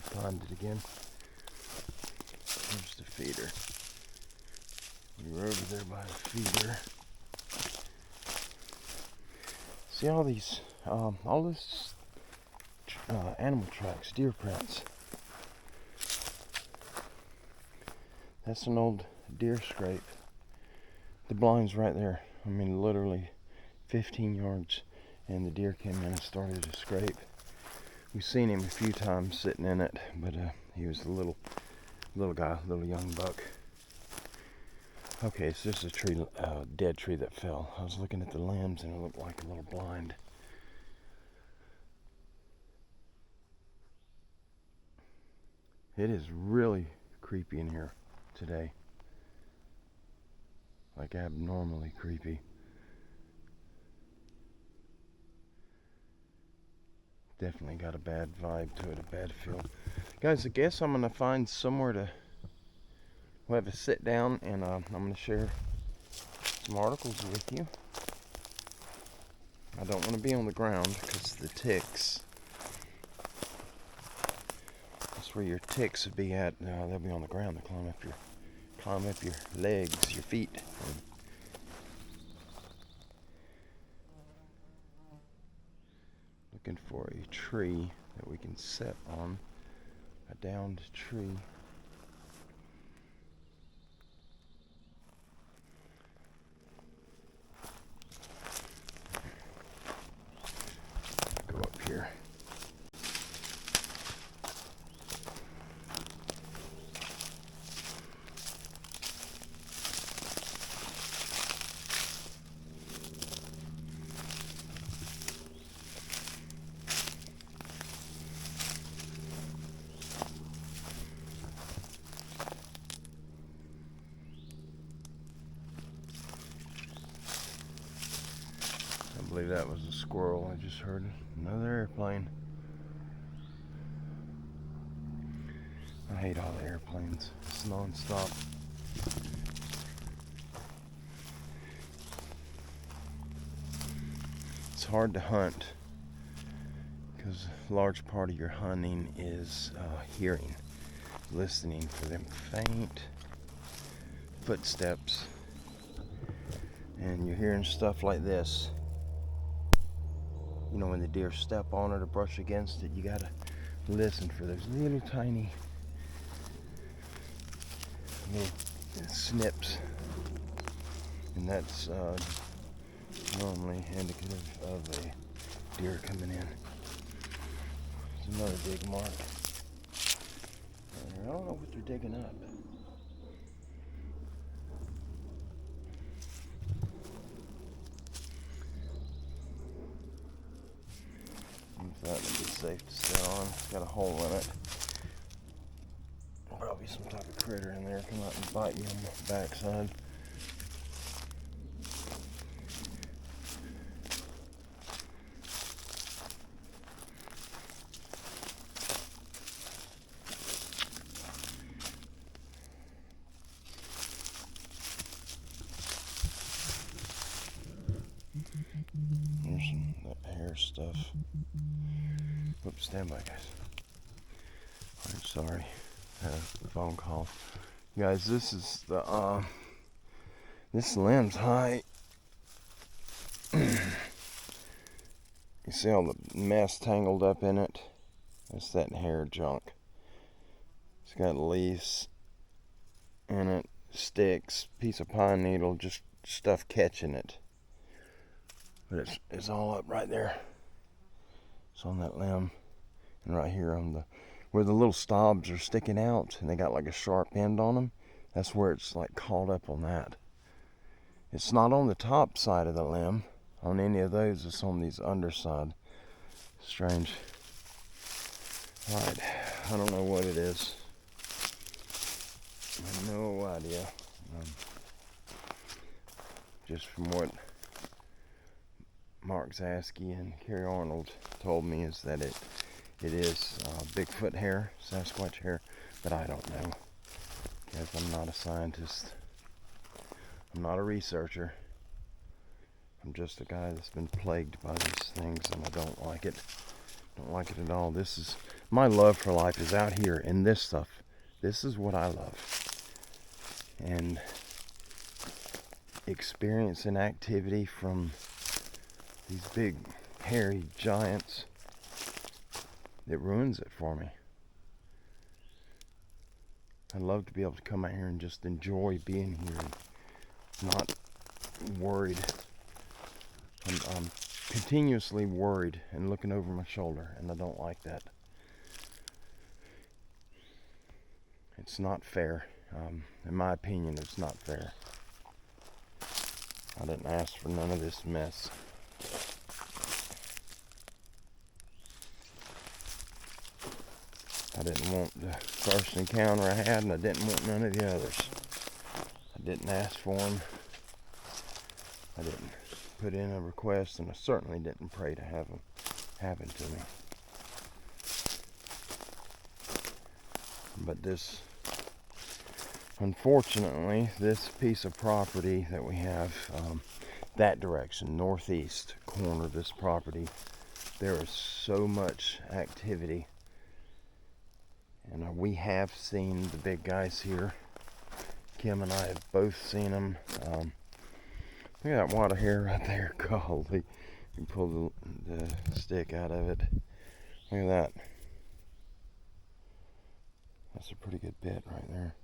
Find it again. There's the feeder. We were over there by the feeder. See all these, all this animal tracks, deer prints. That's an old deer scrape. The blind's right there. I mean, literally 15 yards, and the deer came in and started to scrape. We've seen him a few times sitting in it, but he was a little guy, little young buck. Okay, it's just a tree, dead tree that fell. I was looking at the limbs and it looked like a little blind. It is really creepy in here today. Like abnormally creepy. Definitely got a bad vibe to it, a bad feel. Guys, I guess I'm gonna find somewhere to we'll have a sit down, and I'm gonna share some articles with you. I don't want to be on the ground because the ticks. That's where your ticks would be at. They'll be on the ground. They climb up your legs, your feet. Looking for a tree that we can sit on. A downed tree. Go up here. I believe that was a squirrel. I just heard another airplane. I hate all the airplanes. It's non-stop. It's hard to hunt because a large part of your hunting is hearing, listening for them faint footsteps. And you're hearing stuff like this. You know, when the deer step on it or brush against it, you gotta listen for those little tiny little snips, and that's normally indicative of a deer coming in. There's another dig mark. I don't know what they're digging up. That would be safe to sit on. It's got a hole in it. Probably some type of critter in there come out and bite you on the backside. Here's some that hair stuff. Oops, stand by, guys. I'm sorry. Had a phone call. Guys, this is the this limb's high. You see all the mess tangled up in it? That's that hair junk. It's got leaves in it, sticks, piece of pine needle, just stuff catching it. But it's all up right there. It's on that limb, and right here on where the little stobs are sticking out, and they got like a sharp end on them. That's where it's like caught up on that. It's not on the top side of the limb, on any of those. It's on these underside. Strange. Alright, I don't know what it is. I have no idea. Just from what Mark Zaski and Carrie Arnold told me is that it is Bigfoot hair, Sasquatch hair, but I don't know, because I'm not a scientist. I'm not a researcher. I'm just a guy that's been plagued by these things, and I don't like it. Don't like it at all. This is my love for life is out here in this stuff. This is what I love. And experiencing activity from these big hairy giants, it ruins it for me. I'd love to be able to come out here and just enjoy being here and not worried. I'm continuously worried and looking over my shoulder, and I don't like that. It's not fair. In my opinion, it's not fair. I didn't ask for none of this mess. I didn't want the first encounter I had, and I didn't want none of the others. I didn't ask for them. I didn't put in a request, and I certainly didn't pray to have them happen to me. But this, unfortunately, this piece of property that we have, that direction, northeast corner of this property, there is so much activity. And we have seen the big guys here. Kim and I have both seen them. Look at that water here right there. Golly. You pull the stick out of it. Look at that. That's a pretty good bit right there.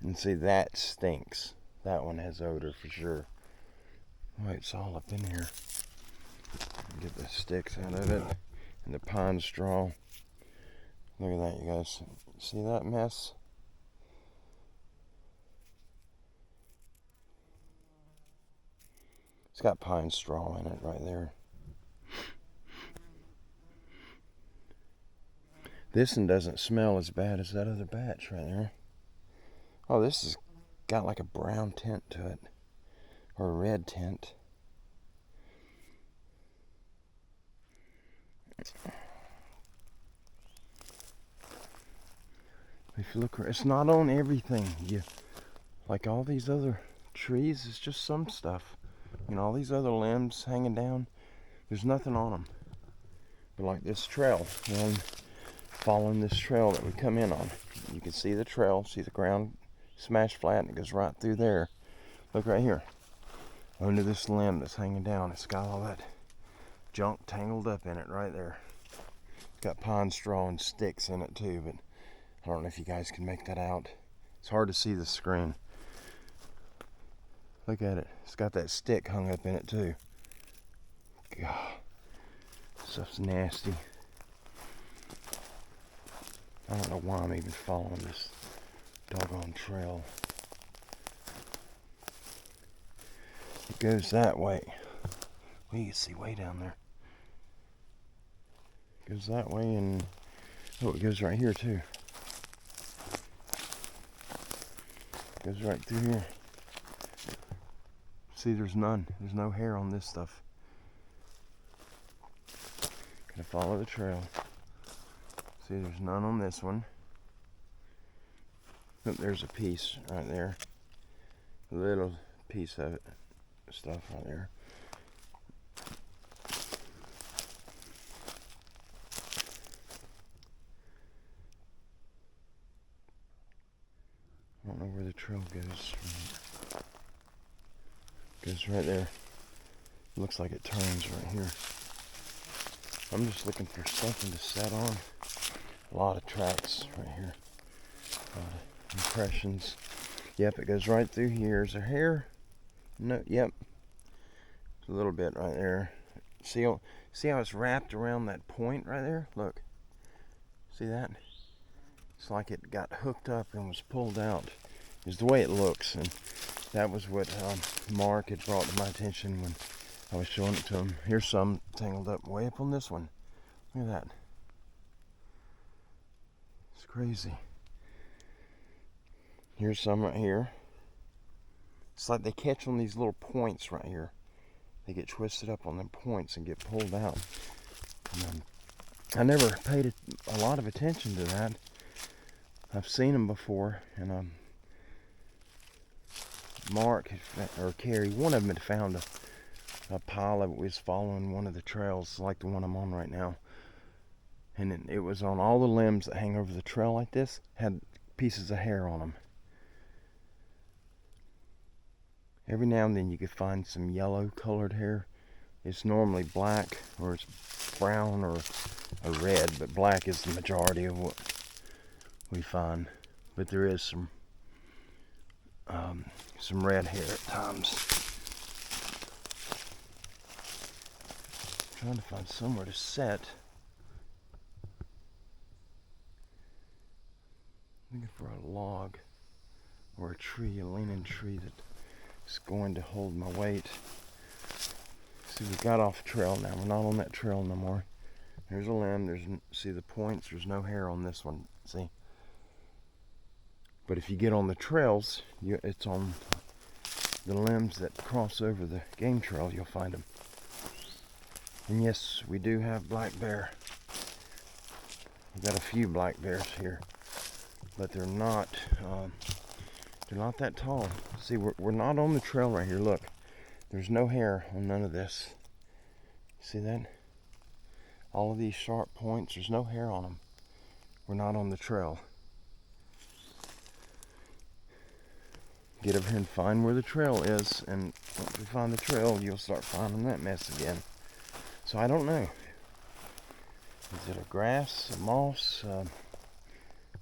And see, that stinks. That one has odor for sure. Oh, it's all up in here. Get the sticks out of it. And the pine straw. Look at that, you guys. See that mess? It's got pine straw in it right there. This one doesn't smell as bad as that other batch right there. Oh, this has got like a brown tint to it. Or a red tint. If you look, it's not on everything. Like all these other trees, it's just some stuff. You know, all these other limbs hanging down, there's nothing on them. But like this trail, following this trail that we come in on, you can see the trail, see the ground smashed flat, and it goes right through there. Look right here. Under this limb that's hanging down, it's got all that junk tangled up in it right there. It's got pine straw and sticks in it too, but I don't know if you guys can make that out. It's hard to see the screen. Look at it. It's got that stick hung up in it too. God, stuff's nasty. I don't know why I'm even following this doggone trail. It goes that way. Well, you can see way down there. It goes that way, and oh, it goes right here too. It goes right through here. See, there's none. There's no hair on this stuff. Gotta follow the trail. See, there's none on this one. Look, there's a piece right there. A little piece of it. Stuff right there. I don't know where the trail goes. Goes right there. Looks like it turns right here. I'm just looking for something to set on. A lot of tracks right here. A lot of impressions. Yep, it goes right through here. Is there hair? No, yep. There's a little bit right there. See how it's wrapped around that point right there? Look. See that? It's like it got hooked up and was pulled out. Is the way it looks, and that was what Mark had brought to my attention when I was showing it to him. Here's some tangled up way up on this one. Look at that. It's crazy. Here's some right here. It's like they catch on these little points right here. They get twisted up on them points and get pulled out. And, I never paid a lot of attention to that. I've seen them before, and Mark or Carrie, one of them had found a pile of it. Was following one of the trails like the one I'm on right now, and it was on all the limbs that hang over the trail like this, had pieces of hair on them. Every now and then you could find some yellow colored hair. It's normally black, or it's brown, or a red, but black is the majority of what we find. But there is some red hair at times. I'm trying to find somewhere to set. Looking for a log or a tree, a leaning tree that's going to hold my weight. See, we got off trail now. We're not on that trail no more. There's a limb. See the points? There's no hair on this one. See? But if you get on the trails, it's on the limbs that cross over the game trail. You'll find them. And yes, we do have black bear. We've got a few black bears here, but they're not that tall. See, we're not on the trail right here. Look, there's no hair on none of this. See that? All of these sharp points, there's no hair on them. We're not on the trail. Get over here and find where the trail is, and once we find the trail, you'll start finding that mess again. So I don't know. Is it a grass, a moss?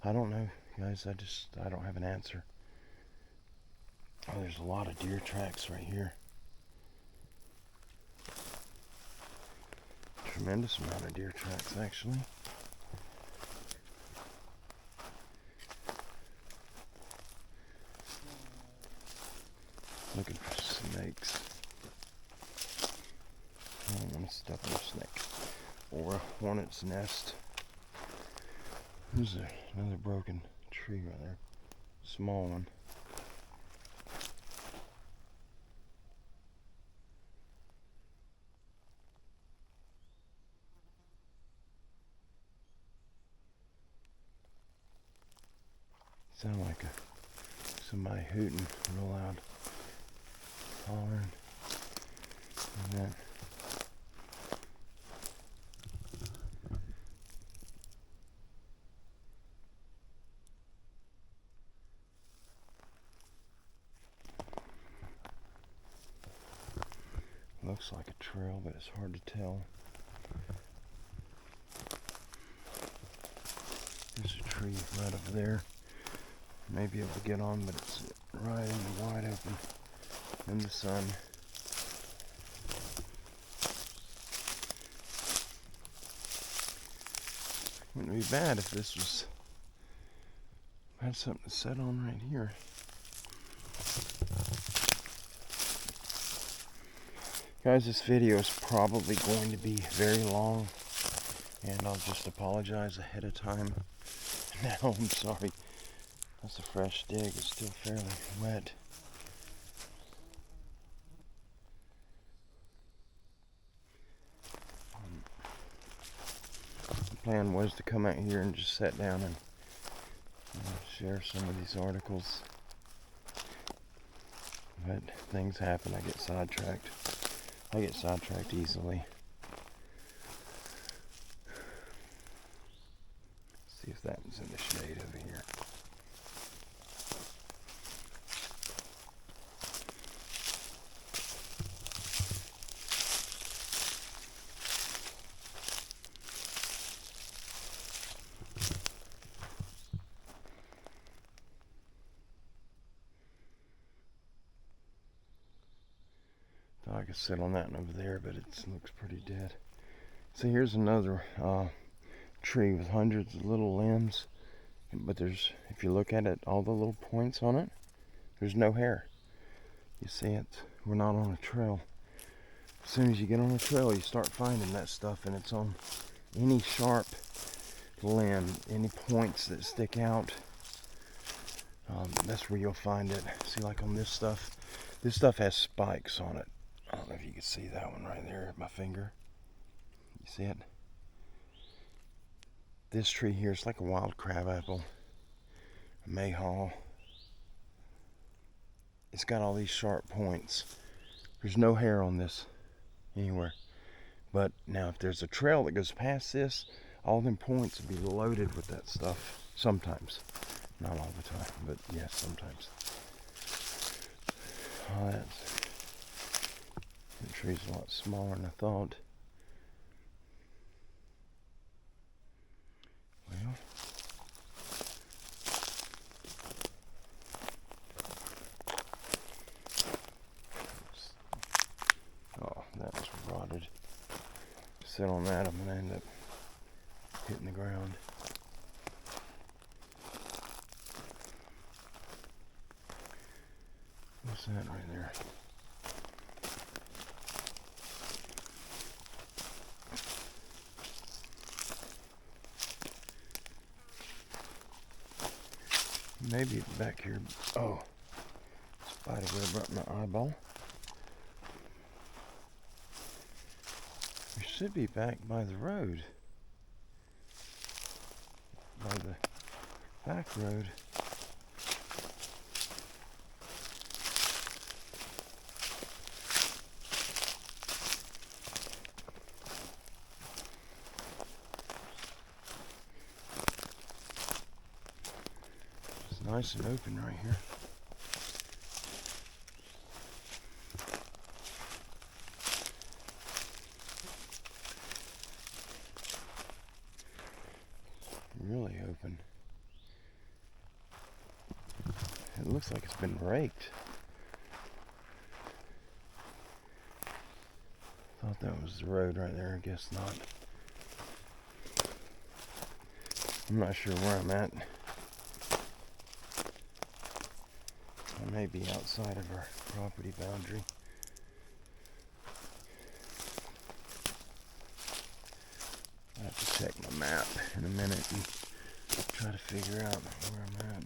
I don't know, guys. I don't have an answer. Oh, there's a lot of deer tracks right here. Tremendous amount of deer tracks, actually. Looking for snakes. I don't want to step on a snake. Or a hornet's nest. There's another broken tree right there. Small one. Sound like somebody hooting real loud. Hollering. And then looks like a trail, but it's hard to tell. There's a tree right over there. Maybe able to get on, but it's right in the wide open in the sun. Wouldn't be bad if this was had something to set on right here. Guys, this video is probably going to be very long, and I'll just apologize ahead of time. Now, I'm sorry. That's a fresh dig. It's still fairly wet. The plan was to come out here and just sit down and share some of these articles. But things happen. I get sidetracked. I get sidetracked easily. See if that one's in the shade over here. I could sit on that one over there, but it looks pretty dead. So here's another tree with hundreds of little limbs, but there's, if you look at it, all the little points on it, there's no hair. You see it? We're not on a trail. As soon as you get on the trail, you start finding that stuff, and it's on any sharp limb, any points that stick out. That's where you'll find it. See, like on this stuff has spikes on it. I don't know if you can see that one right there at my finger. You see it? This tree here is like a wild crabapple, a mayhaw. It's got all these sharp points. There's no hair on this anywhere. But now if there's a trail that goes past this, all them points will be loaded with that stuff. Sometimes. Not all the time, but yes, sometimes. Oh, the tree's a lot smaller than I thought. Well, oh, that was rotted. Sit on that, I'm gonna end up hitting the ground. What's that right there? Maybe back here. Oh, spider web right in my eyeball. We should be back by the road. By the back road. It's nice and open right here. Really open. It looks like it's been raked. Thought that was the road right there. I guess not. I'm not sure where I'm at. I may be outside of our property boundary. I have to check my map in a minute and try to figure out where I'm at.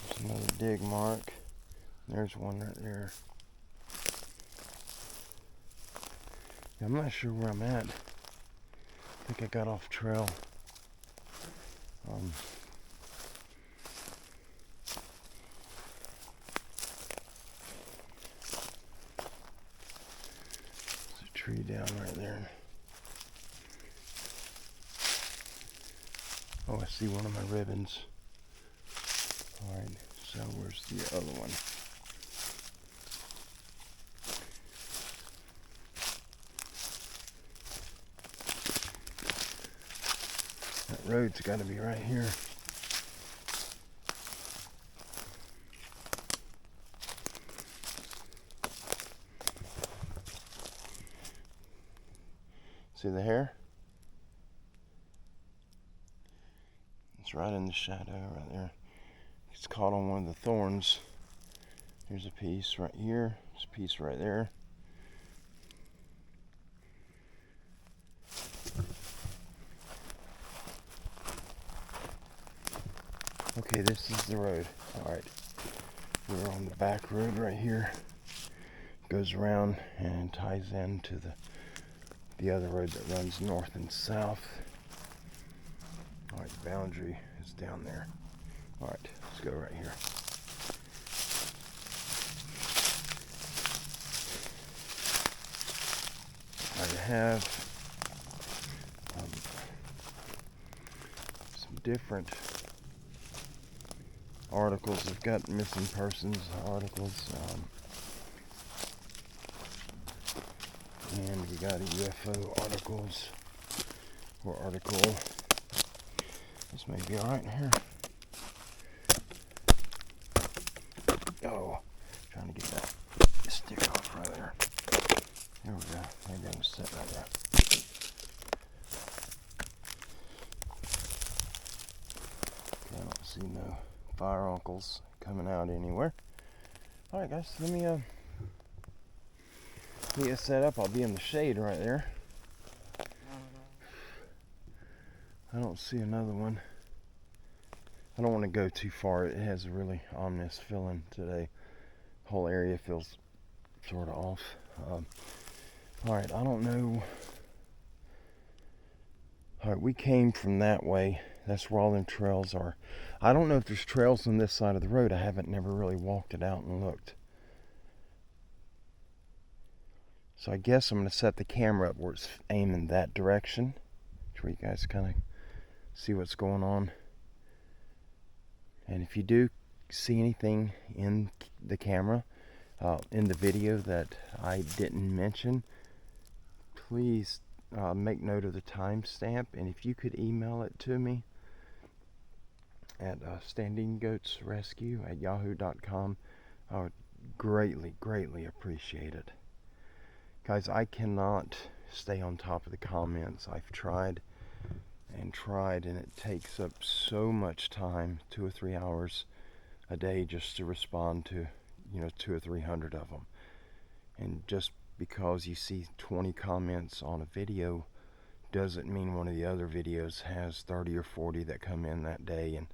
There's another dig mark. There's one right there. I'm not sure where I'm at. I think I got off trail. There's a tree down right there. Oh, I see one of my ribbons. Alright, so where's the other one? That road's got to be right here. See the hair? It's right in the shadow right there. It's caught on one of the thorns. Here's a piece right here. There's a piece right there. Okay, this is the road. Alright. We're on the back road right here. Goes around and ties into the other road that runs north and south. Alright, the boundary is down there. Alright, let's go right here. I have some different articles. I've got missing persons articles, and we got a UFO articles or article. This may be alright here. Oh, trying to get that stick off right there. There we go. Maybe I can sit right there. Okay, I don't see no fire uncles coming out anywhere. Alright guys, let me get it set up. I'll be in the shade right there. I don't see another one. I don't want to go too far. It has a really ominous feeling today. The whole area feels sort of off. Alright, I don't know. Alright, we came from that way. That's where all them trails are. I don't know if there's trails on this side of the road. I haven't never really walked it out and looked. So I guess I'm going to set the camera up where it's aiming that direction, so you guys kind of see what's going on. And if you do see anything in the camera, in the video that I didn't mention, please make note of the timestamp. And if you could email it to me at standinggoatsrescue@yahoo.com, I would greatly appreciate it. Guys, I cannot stay on top of the comments. I've tried and tried, and it takes up so much time, 2 or 3 hours a day, just to respond to, 200 or 300 of them. And just because you see 20 comments on a video doesn't mean one of the other videos has 30 or 40 that come in that day. And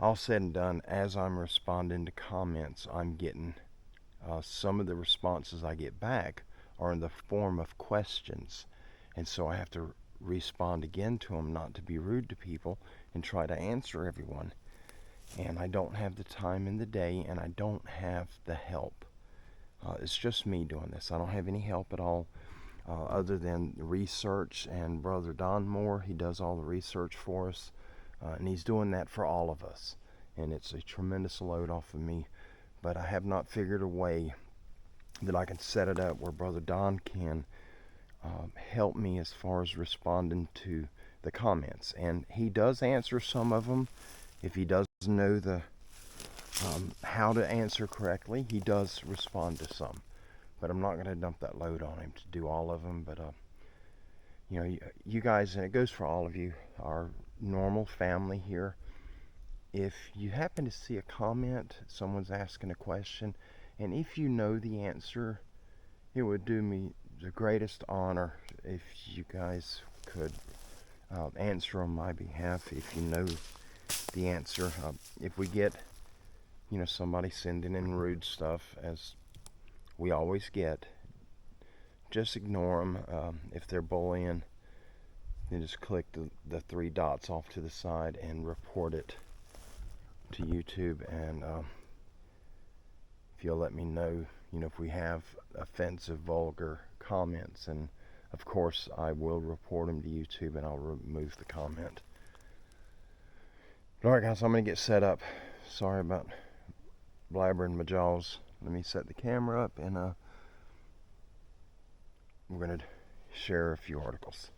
all said and done, as I'm responding to comments, I'm getting some of the responses I get back are in the form of questions, and so I have to respond again to them, not to be rude to people, and try to answer everyone. And I don't have the time in the day, and I don't have the help. It's just me doing this. I don't have any help at all, other than research, and Brother Don Moore, he does all the research for us, and he's doing that for all of us, and it's a tremendous load off of me. But I have not figured a way that I can set it up where Brother Don can help me as far as responding to the comments. And he does answer some of them. If he doesn't know the how to answer correctly, he does respond to some. But I'm not going to dump that load on him to do all of them. But you guys, and it goes for all of you, our normal family here, if you happen to see a comment, someone's asking a question, and if you know the answer, it would do me the greatest honor if you guys could answer on my behalf if you know the answer. If we get, somebody sending in rude stuff, as we always get, just ignore them. If they're bullying, then just click the 3 dots off to the side and report it to YouTube. And if you'll let me know, if we have offensive, vulgar comments, and of course I will report them to YouTube, and I'll remove the comment. Alright guys, I'm going to get set up. Sorry about blabbering my jaws. Let me set the camera up, and we're going to share a few articles.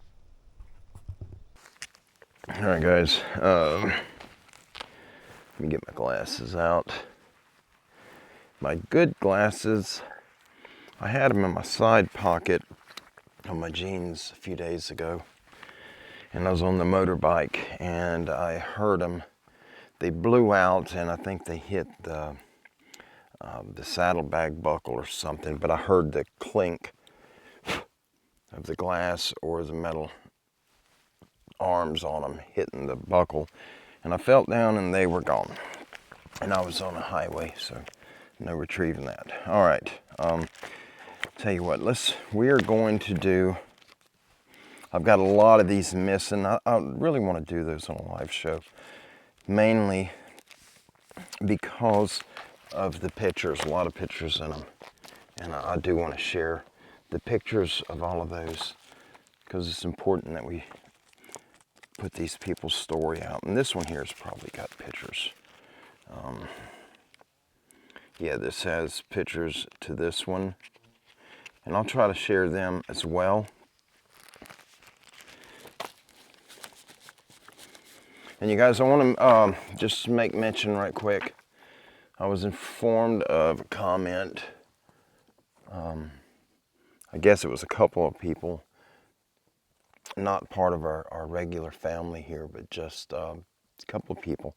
Alright guys, let me get my glasses out. My good glasses, I had them in my side pocket on my jeans a few days ago, and I was on the motorbike and I heard them. They blew out, and I think they hit the saddlebag buckle or something, but I heard the clink of the glass or the metal arms on them hitting the buckle, and I felt down and they were gone. And I was on a highway, so no retrieving that. All right, tell you what, we are going to do, I've got a lot of these missing. I really want to do those on a live show, mainly because of the pictures, a lot of pictures in them. And I do want to share the pictures of all of those, because it's important that we put these people's story out. And this one here has probably got pictures. Yeah, this has pictures to this one, and I'll try to share them as well. And you guys, I want to just make mention right quick. I was informed of a comment. I guess it was a couple of people, not part of our regular family here, but just a couple of people.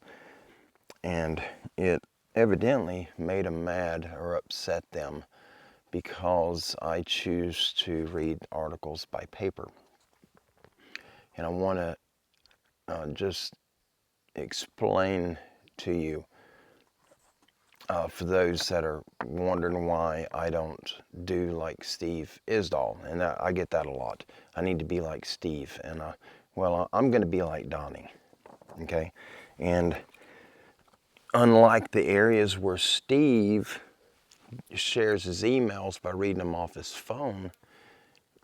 And it evidently made them mad or upset them because I choose to read articles by paper. And I want to just explain to you, for those that are wondering why I don't do like Steve Isdall, and I get that a lot. I need to be like Steve, and well, I'm going to be like Donnie, okay? And unlike the areas where Steve shares his emails by reading them off his phone,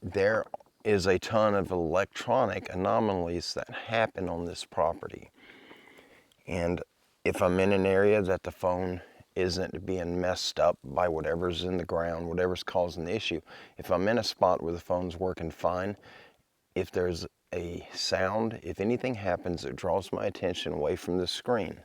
there is a ton of electronic anomalies that happen on this property. And if I'm in an area that the phone isn't being messed up by whatever's in the ground, whatever's causing the issue, if I'm in a spot where the phone's working fine, if there's a sound, if anything happens that draws my attention away from the screen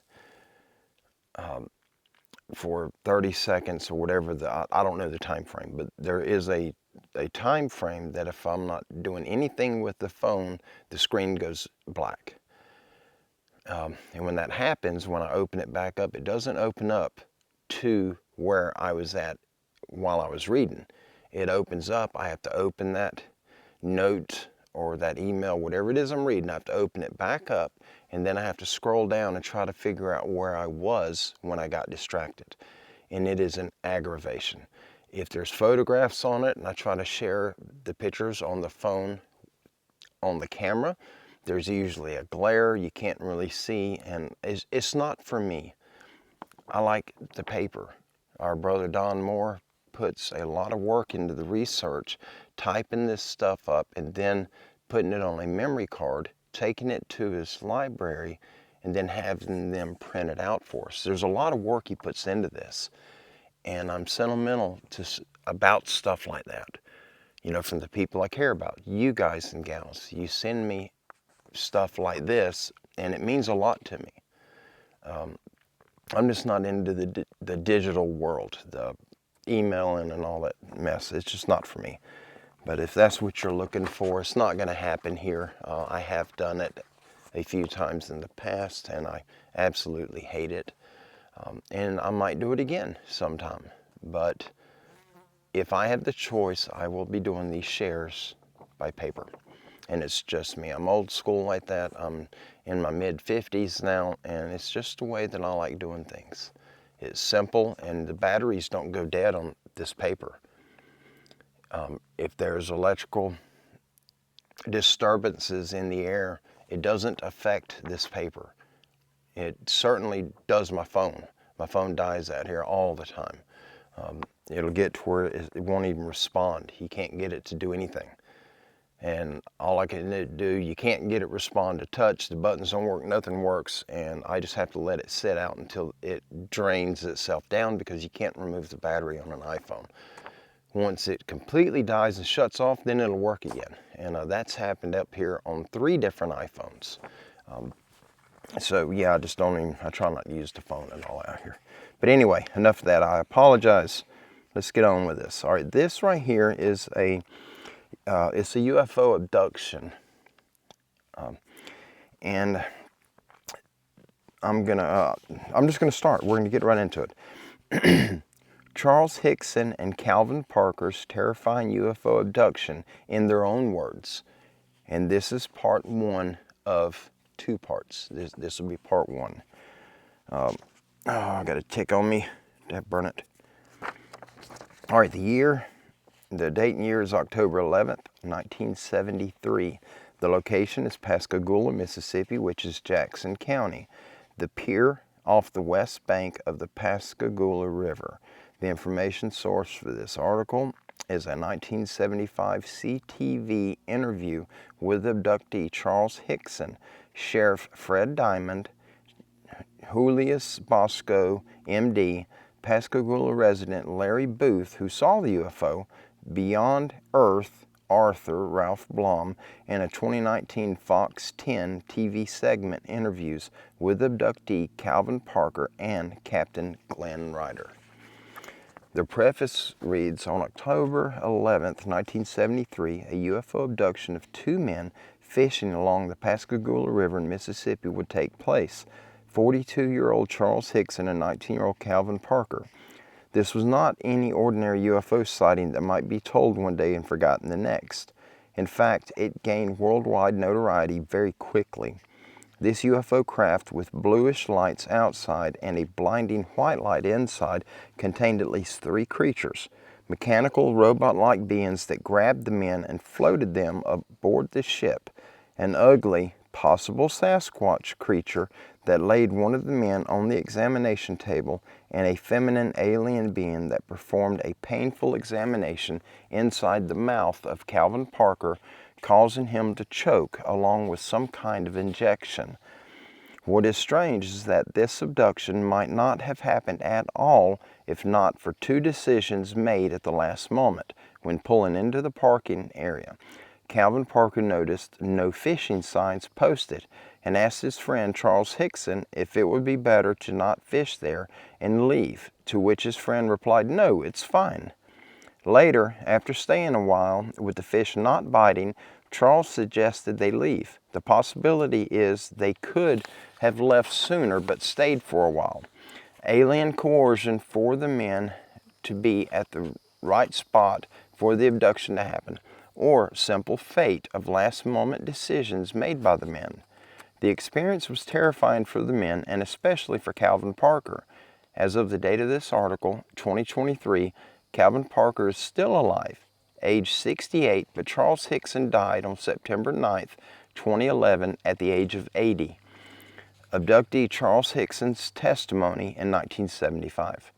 for 30 seconds or whatever, I don't know the time frame, but there is a a time frame that if I'm not doing anything with the phone, the screen goes black. And when that happens, when I open it back up, it doesn't open up to where I was at while I was reading. It opens up, I have to open that note or that email, whatever it is I'm reading, I have to open it back up, and then I have to scroll down and try to figure out where I was when I got distracted. And it is an aggravation. If there's photographs on it and I try to share the pictures on the phone, on the camera, there's usually a glare you can't really see, and it's not for me. I like the paper. Our brother Don Moore puts a lot of work into the research, typing this stuff up and then putting it on a memory card, taking it to his library, and then having them print it out for us. There's a lot of work he puts into this, and I'm sentimental about stuff like that. You know, from the people I care about, you guys and gals. You send me stuff like this, and it means a lot to me. I'm just not into the digital world, the emailing and all that mess. It's just not for me. But if that's what you're looking for, it's not going to happen here. I have done it a few times in the past, and I absolutely hate it. And I might do it again sometime. But if I have the choice, I will be doing these shares by paper. And it's just me. I'm old school like that. I'm in my mid-50s now, and it's just the way that I like doing things. It's simple, and the batteries don't go dead on this paper. If there's electrical disturbances in the air, it doesn't affect this paper. It certainly does my phone. My phone dies out here all the time. It'll get to where it won't even respond. You can't get it to do anything. And all I can do, you can't get it respond to touch, the buttons don't work, nothing works, and I just have to let it sit out until it drains itself down, because you can't remove the battery on an iPhone. Once it completely dies and shuts off, then it'll work again. And that's happened up here on 3 different iPhones. So yeah, I try not to use the phone at all out here. But anyway, enough of that. I apologize. Let's get on with this. All right, this right here is it's a UFO abduction, and I'm just gonna start. We're gonna get right into it. Charles Hickson and Calvin Parker's terrifying UFO abduction, in their own words, and this is part 1 of 2 parts. This will be part 1. Oh, I got a tick on me. Did I burn it? All right, the date and year is October 11th, 1973. The location is Pascagoula, Mississippi, which is Jackson County. The pier off the west bank of the Pascagoula River. The information source for this article is a 1975 CTV interview with abductee Charles Hickson, Sheriff Fred Diamond, Julius Bosco, MD, Pascagoula resident Larry Booth, who saw the UFO, Beyond Earth Arthur Ralph Blom, and a 2019 Fox 10 TV segment interviews with abductee Calvin Parker and Captain Glenn Ryder. The preface reads, on October 11th, 1973, a UFO abduction of 2 men fishing along the Pascagoula River in Mississippi would take place. 42-year-old Charles Hickson and 19-year-old Calvin Parker. This was not any ordinary UFO sighting that might be told one day and forgotten the next. In fact, it gained worldwide notoriety very quickly. This UFO craft, with bluish lights outside and a blinding white light inside, contained at least 3 creatures, mechanical robot-like beings that grabbed the men and floated them aboard the ship. An ugly, possible Sasquatch creature that laid one of the men on the examination table, and a feminine alien being that performed a painful examination inside the mouth of Calvin Parker, causing him to choke along with some kind of injection. What is strange is that this abduction might not have happened at all if not for 2 decisions made at the last moment when pulling into the parking area. Calvin Parker noticed no fishing signs posted and asked his friend Charles Hickson if it would be better to not fish there and leave, to which his friend replied, "No, it's fine." Later, after staying a while with the fish not biting, Charles suggested they leave. The possibility is they could have left sooner but stayed for a while. Alien coercion for the men to be at the right spot for the abduction to happen, or simple fate of last-moment decisions made by the men. The experience was terrifying for the men, and especially for Calvin Parker. As of the date of this article, 2023, Calvin Parker is still alive, age 68, but Charles Hickson died on September 9th, 2011, at the age of 80. Abductee Charles Hickson's testimony in 1975.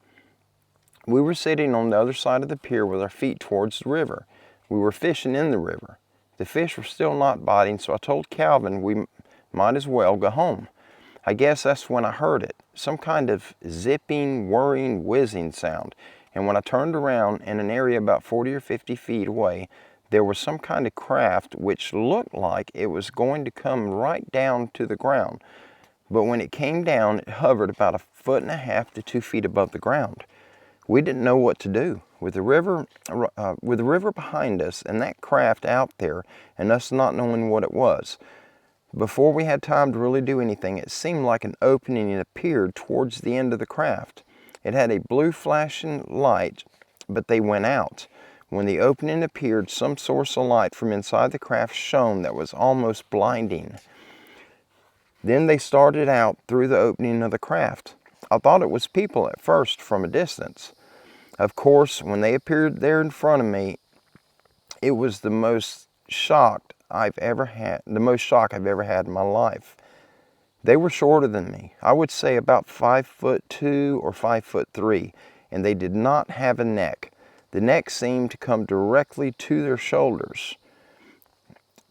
We were sitting on the other side of the pier with our feet towards the river. We were fishing in the river. The fish were still not biting, so I told Calvin we might as well go home. I guess that's when I heard it, some kind of zipping, whirring, whizzing sound. And when I turned around in an area about 40 or 50 feet away, there was some kind of craft which looked like it was going to come right down to the ground. But when it came down, it hovered about 1.5 to 2 feet above the ground. We didn't know what to do. With the river behind us and that craft out there and us not knowing what it was, before we had time to really do anything, it seemed like an opening appeared towards the end of the craft. It had a blue flashing light, but they went out. When the opening appeared, some source of light from inside the craft shone that was almost blinding. Then they started out through the opening of the craft. I thought it was people at first from a distance. Of course, when they appeared there in front of me, it was the most shock I've ever had in my life. They were shorter than me. I would say about 5'2" or 5'3", and they did not have a neck. The neck seemed to come directly to their shoulders.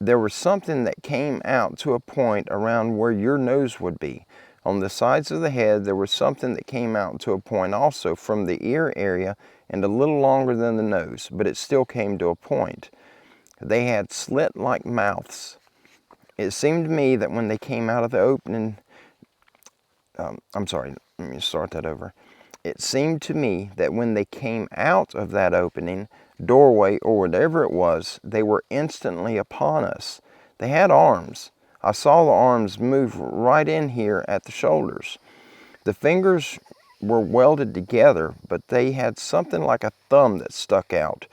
There was something that came out to a point around where your nose would be. On the sides of the head, there was something that came out to a point also from the ear area and a little longer than the nose, but it still came to a point. They had slit-like mouths. It seemed to me that when they came out of the opening, let me start that over. It seemed to me that when they came out of that opening, doorway, or whatever it was, they were instantly upon us. They had arms. I saw the arms move right in here at the shoulders. The fingers were welded together, but they had something like a thumb that stuck out.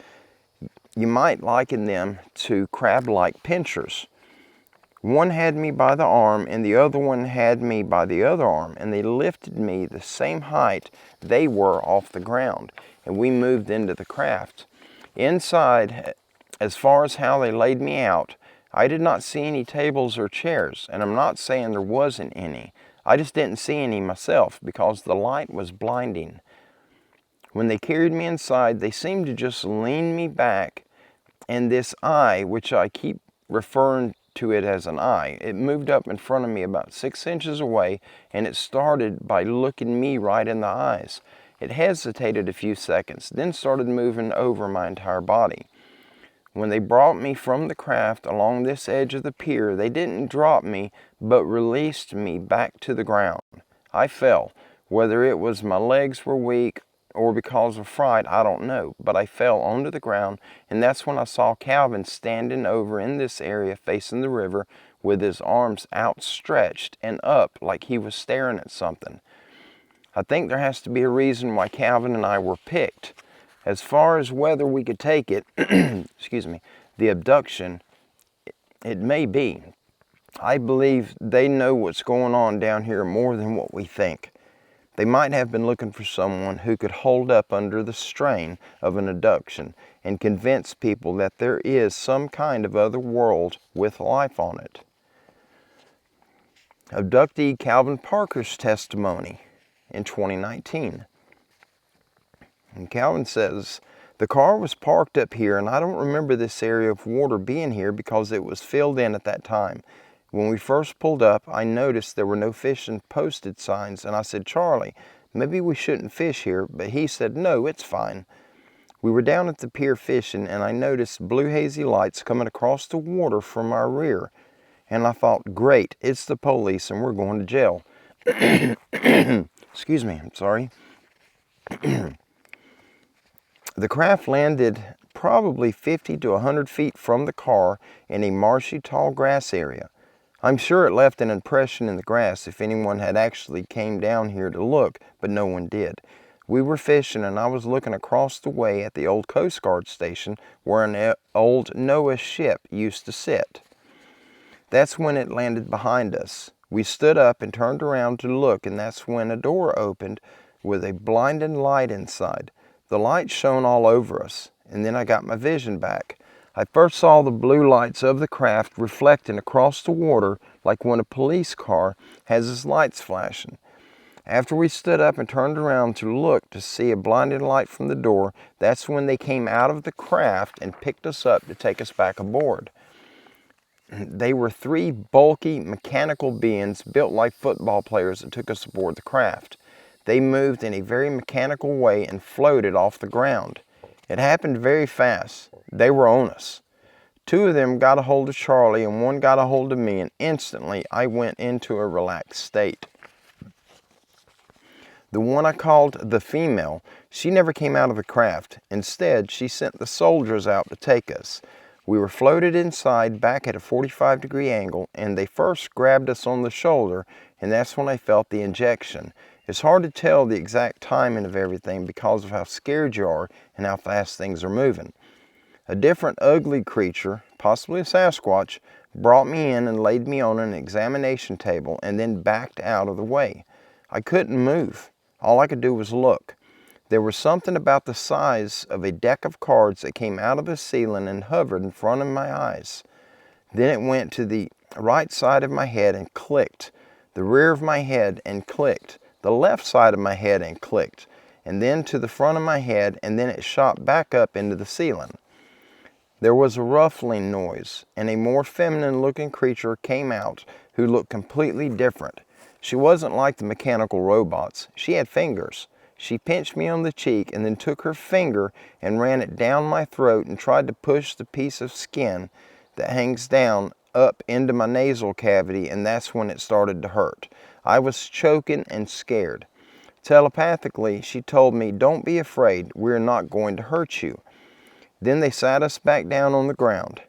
You might liken them to crab-like pinchers. One had me by the arm and the other one had me by the other arm, and they lifted me the same height they were off the ground, and we moved into the craft. Inside, as far as how they laid me out, I did not see any tables or chairs, and I'm not saying there wasn't any. I just didn't see any myself because the light was blinding. When they carried me inside, they seemed to just lean me back, and this eye, which I keep referring to it as an eye, it moved up in front of me about 6 inches away, and it started by looking me right in the eyes. It hesitated a few seconds, then started moving over my entire body. When they brought me from the craft along this edge of the pier, they didn't drop me, but released me back to the ground. I fell. Whether it was my legs were weak or because of fright, I don't know, but I fell onto the ground, and that's when I saw Calvin standing over in this area facing the river with his arms outstretched and up like he was staring at something. I think there has to be a reason why Calvin and I were picked. As far as whether we could take it, the abduction, it may be. I believe they know what's going on down here more than what we think. They might have been looking for someone who could hold up under the strain of an abduction and convince people that there is some kind of other world with life on it. Abductee Calvin Parker's testimony in 2019. And Calvin says, the car was parked up here, and I don't remember this area of water being here because it was filled in at that time. When we first pulled up, I noticed there were no fishing posted signs, and I said, Charlie, maybe we shouldn't fish here, but he said, no, it's fine. We were down at the pier fishing, and I noticed blue hazy lights coming across the water from our rear, and I thought, great, it's the police, and we're going to jail. Excuse me, I'm sorry. The craft landed probably 50 to 100 feet from the car in a marshy, tall grass area. I'm sure it left an impression in the grass if anyone had actually came down here to look, but no one did. We were fishing and I was looking across the way at the old Coast Guard station where an old Noah ship used to sit. That's when it landed behind us. We stood up and turned around to look, and that's when a door opened with a blinding light inside. The light shone all over us, and then I got my vision back. I first saw the blue lights of the craft reflecting across the water like when a police car has its lights flashing. After we stood up and turned around to look to see a blinding light from the door, that's when they came out of the craft and picked us up to take us back aboard. They were three bulky mechanical beings built like football players that took us aboard the craft. They moved in a very mechanical way and floated off the ground. It happened very fast. They were on us. Two of them got a hold of Charlie and one got a hold of me, and instantly I went into a relaxed state. The one I called the female, she never came out of the craft. Instead, she sent the soldiers out to take us. We were floated inside back at a 45-degree angle, and they first grabbed us on the shoulder, and that's when I felt the injection. It's hard to tell the exact timing of everything because of how scared you are and how fast things are moving. A different ugly creature, possibly a Sasquatch, brought me in and laid me on an examination table and then backed out of the way. I couldn't move. All I could do was look. There was something about the size of a deck of cards that came out of the ceiling and hovered in front of my eyes. Then it went to the right side of my head and clicked, the rear of my head and clicked, the left side of my head and clicked, and then to the front of my head, and then it shot back up into the ceiling. There was a ruffling noise, and a more feminine-looking creature came out who looked completely different. She wasn't like the mechanical robots. She had fingers. She pinched me on the cheek and then took her finger and ran it down my throat and tried to push the piece of skin that hangs down up into my nasal cavity, and that's when it started to hurt. I was choking and scared. Telepathically, she told me, "Don't be afraid, we're not going to hurt you." Then they sat us back down on the ground.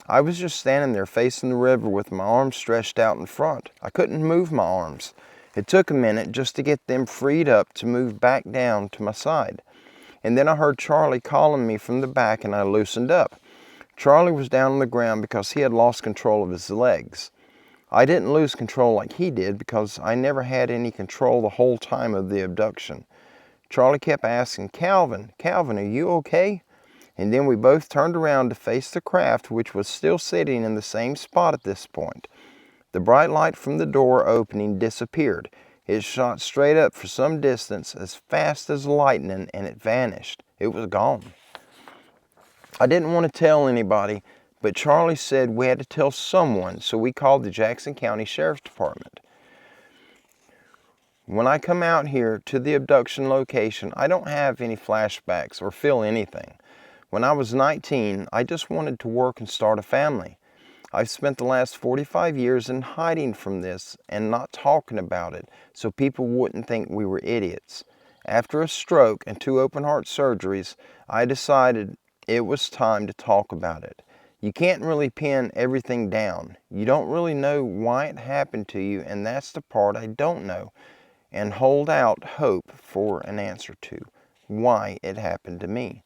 I was just standing there facing the river with my arms stretched out in front. I couldn't move my arms. It took a minute just to get them freed up to move back down to my side. And then I heard Charlie calling me from the back, and I loosened up. Charlie was down on the ground because he had lost control of his legs. I didn't lose control like he did because I never had any control the whole time of the abduction. Charlie kept asking, Calvin, are you okay?" And then we both turned around to face the craft, which was still sitting in the same spot at this point. The bright light from the door opening disappeared. It shot straight up for some distance as fast as lightning, and it vanished. It was gone. I didn't want to tell anybody, but Charlie said we had to tell someone, so we called the Jackson County Sheriff's Department. When I come out here to the abduction location, I don't have any flashbacks or feel anything. When I was 19, I just wanted to work and start a family. I've spent the last 45 years in hiding from this and not talking about it so people wouldn't think we were idiots. After a stroke and 2 open heart surgeries, I decided it was time to talk about it. You can't really pin everything down. You don't really know why it happened to you, and that's the part I don't know, and hold out hope for an answer to why it happened to me.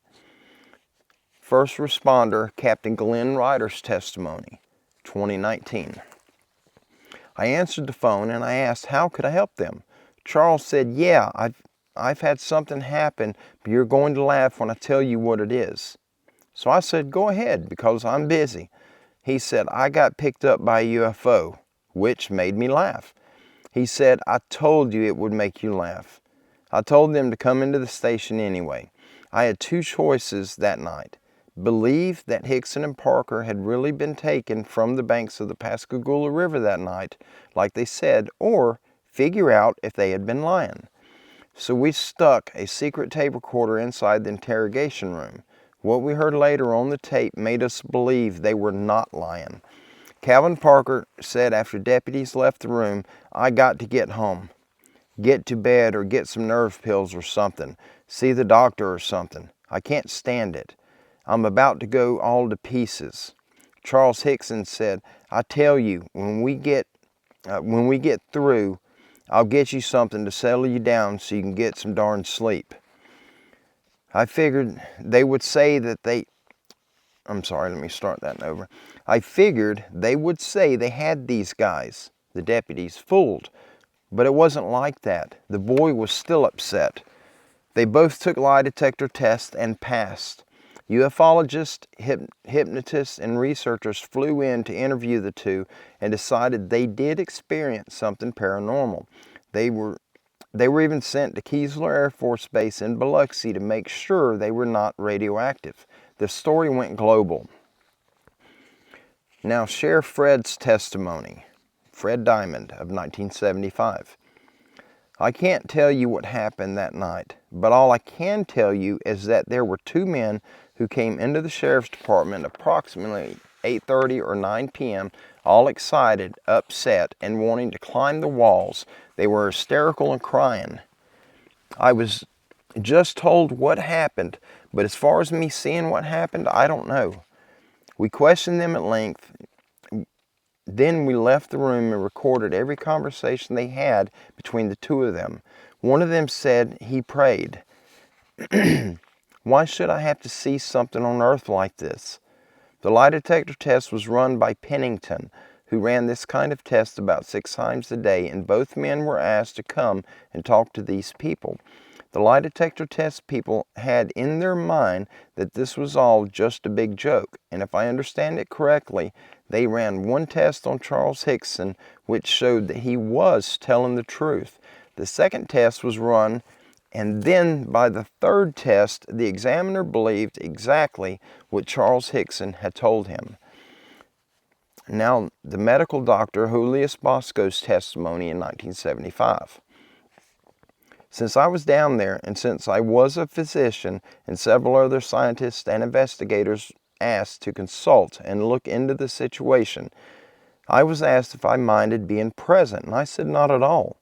First responder Captain Glenn Ryder's testimony, 2019. I answered the phone and I asked, how could I help them? Charles said, yeah, I've had something happen, but you're going to laugh when I tell you what it is. So I said, go ahead, because I'm busy. He said, I got picked up by a UFO, which made me laugh. He said, I told you it would make you laugh. I told them to come into the station anyway. I had 2 choices that night. Believe that Hickson and Parker had really been taken from the banks of the Pascagoula River that night, like they said, or figure out if they had been lying. So we stuck a secret tape recorder inside the interrogation room. What we heard later on the tape made us believe they were not lying. Calvin Parker said after deputies left the room, I got to get home. Get to bed or get some nerve pills or something. See the doctor or something. I can't stand it. I'm about to go all to pieces. Charles Hickson said, I tell you, when we get through, I'll get you something to settle you down so you can get some darn sleep. I figured they would say that they... I'm sorry, let me start that over. I figured they would say they had these guys, the deputies, fooled. But it wasn't like that. The boy was still upset. They both took lie detector tests and passed. Ufologists, hypnotists, and researchers flew in to interview the two and decided they did experience something paranormal. They were even sent to Keesler Air Force Base in Biloxi to make sure they were not radioactive. The story went global. Now share Fred's testimony. Fred Diamond of 1975. I can't tell you what happened that night, but all I can tell you is that there were two men who came into the sheriff's department approximately 8:30 or 9 p.m., all excited, upset, and wanting to climb the walls. They were hysterical and crying. I was just told what happened, but as far as me seeing what happened, I don't know. We questioned them at length. Then we left the room and recorded every conversation they had between the two of them. One of them said he prayed, why should I have to see something on earth like this? The lie detector test was run by Pennington, who ran this kind of test about 6 times a day, and both men were asked to come and talk to these people. The lie detector test people had in their mind that this was all just a big joke, and if I understand it correctly, they ran one test on Charles Hickson, which showed that he was telling the truth. The second test was run, and then by the third test, the examiner believed exactly what Charles Hickson had told him. Now, the medical doctor Julius Bosco's testimony in 1975. Since I was down there, and since I was a physician and several other scientists and investigators asked to consult and look into the situation, I was asked if I minded being present, and I said not at all.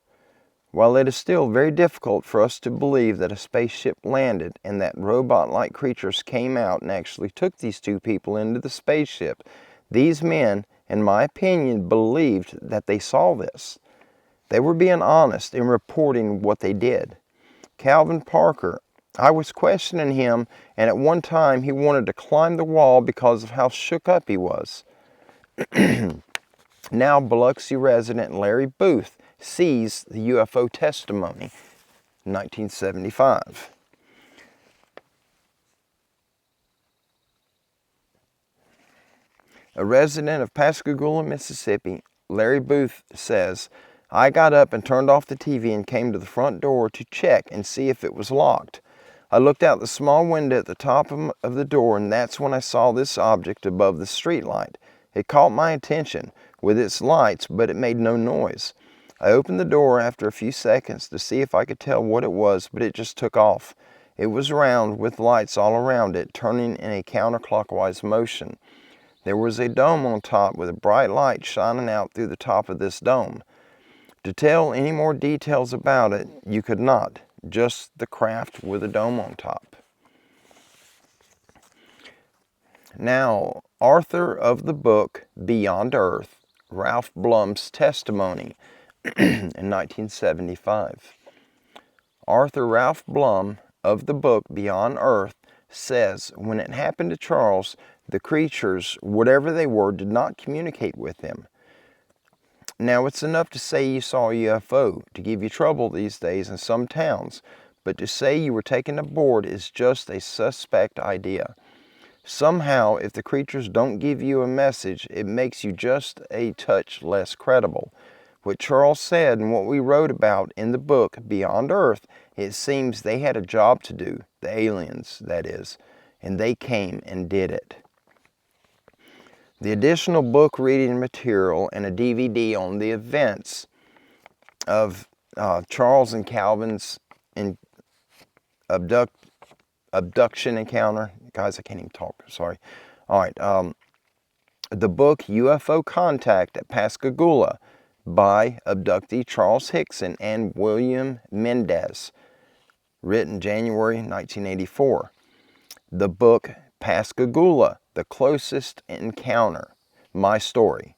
While it is still very difficult for us to believe that a spaceship landed and that robot-like creatures came out and actually took these two people into the spaceship, these men, in my opinion, believed that they saw this. They were being honest in reporting what they did. Calvin Parker, I was questioning him, and at one time he wanted to climb the wall because of how shook up he was. Now Biloxi resident Larry Booth sees the UFO testimony, 1975. A resident of Pascagoula, Mississippi, Larry Booth says, I got up and turned off the TV and came to the front door to check and see if it was locked. I looked out the small window at the top of the door, and that's when I saw this object above the streetlight. It caught my attention with its lights, but it made no noise. I opened the door after a few seconds to see if I could tell what it was, but it just took off. It was round with lights all around it, turning in a counterclockwise motion. There was a dome on top with a bright light shining out through the top of this dome. To tell any more details about it, you could not, just the craft with a dome on top. Now, author of the book Beyond Earth, Ralph Blum's testimony in 1975. Author Ralph Blum of the book Beyond Earth says when it happened to Charles, the creatures, whatever they were, did not communicate with him. Now, it's enough to say you saw a UFO to give you trouble these days in some towns, but to say you were taken aboard is just a suspect idea. Somehow, if the creatures don't give you a message, it makes you just a touch less credible. What Charles said and what we wrote about in the book Beyond Earth, it seems they had a job to do, the aliens, that is, and they came and did it. The additional book reading material and a DVD on the events of Charles and Calvin's abduction encounter. Guys, I can't even talk, sorry. All right, the book UFO Contact at Pascagoula by abductee Charles Hickson and William Mendez, written January 1984. The book Pascagoula, The Closest Encounter, My Story.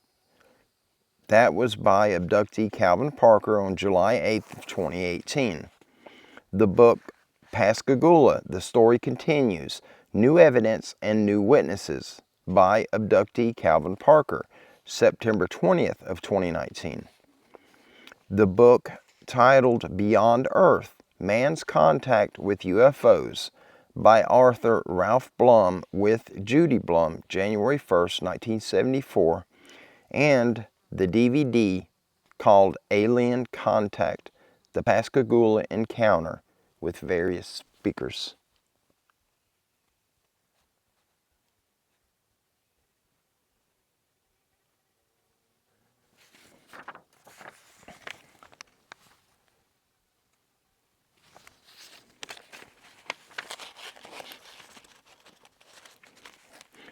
That was by abductee Calvin Parker on July 8th of 2018. The book Pascagoula, The Story Continues, New Evidence and New Witnesses by abductee Calvin Parker, September 20th of 2019. The book titled Beyond Earth, Man's Contact with UFOs by Arthur Ralph Blum with Judy Blum, January 1st, 1974, and the DVD called Alien Contact, The Pascagoula Encounter, with various speakers.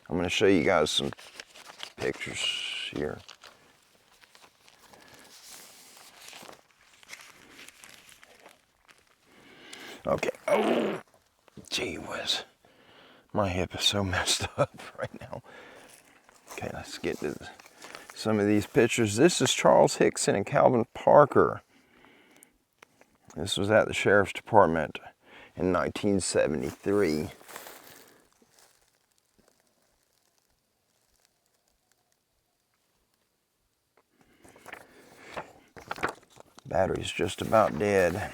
I'm going to show you guys some pictures here. Okay. Oh, gee whiz. My hip is so messed up right now. Okay, let's get to some of these pictures. This is Charles Hickson and Calvin Parker. This was at the Sheriff's Department in 1973. Battery's just about dead.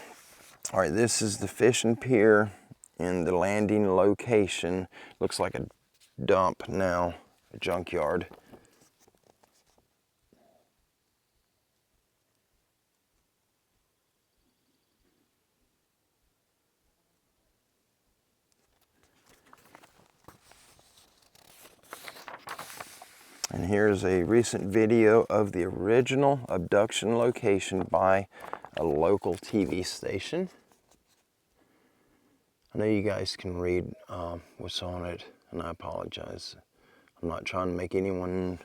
All right, this is the fishing pier in the landing location. Looks like a dump now, a junkyard. And here's a recent video of the original abduction location by a local TV station. I know you guys can read what's on it, and I apologize. I'm not trying to make anyone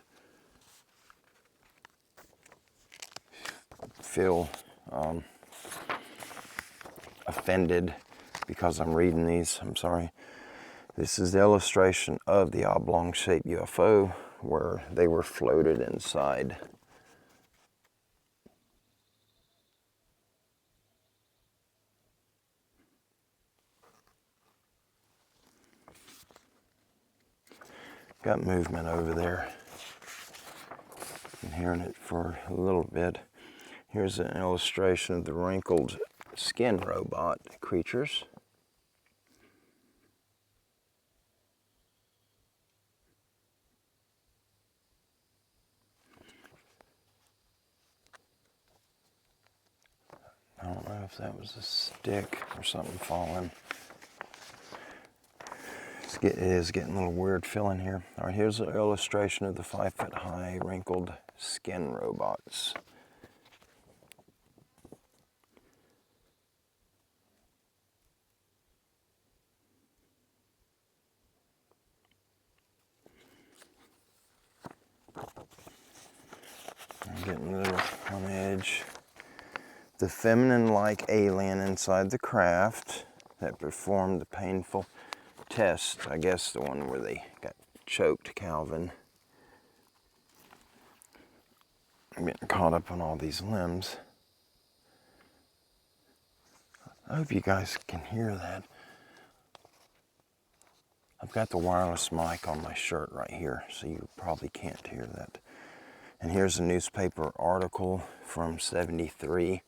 feel offended because I'm reading these. I'm sorry. This is the illustration of the oblong-shaped UFO where they were floated inside. Got movement over there. Been hearing it for a little bit. Here's an illustration of the wrinkled skin robot creatures. I don't know if that was a stick or something falling. It is getting a little weird feeling here. All right, here's an illustration of the 5-foot-high wrinkled skin robots. I'm getting a little on edge. The feminine-like alien inside the craft that performed the painful test. I guess the one where they got choked, Calvin. I'm getting caught up on all these limbs. I hope you guys can hear that. I've got the wireless mic on my shirt right here, so you probably can't hear that. And here's a newspaper article from '73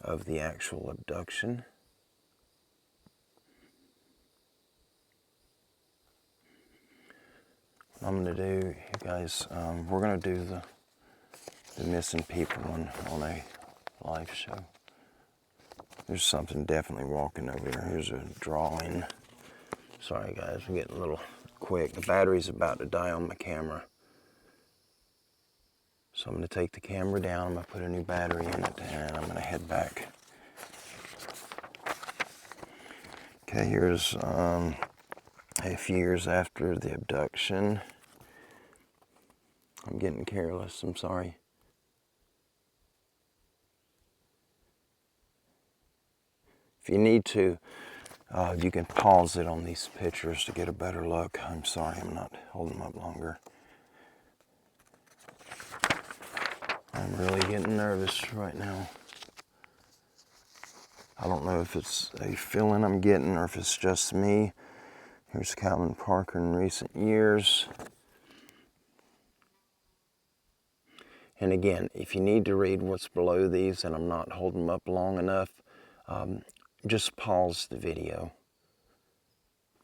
of the actual abduction. What I'm going to do, you guys, we're going to do the missing people one on a live show. There's something definitely walking over here. Here's a drawing. Sorry guys, I'm getting a little quick. The battery's about to die on my camera. So I'm going to take the camera down, I'm going to put a new battery in it, and I'm going to head back. Okay, here's a few years after the abduction. I'm getting careless, I'm sorry. If you need to You can pause it on these pictures to get a better look. I'm sorry, I'm not holding them up longer. I'm really getting nervous right now. I don't know if it's a feeling I'm getting or if it's just me. Here's Calvin Parker in recent years. And again, if you need to read what's below these and I'm not holding them up long enough, just pause the video.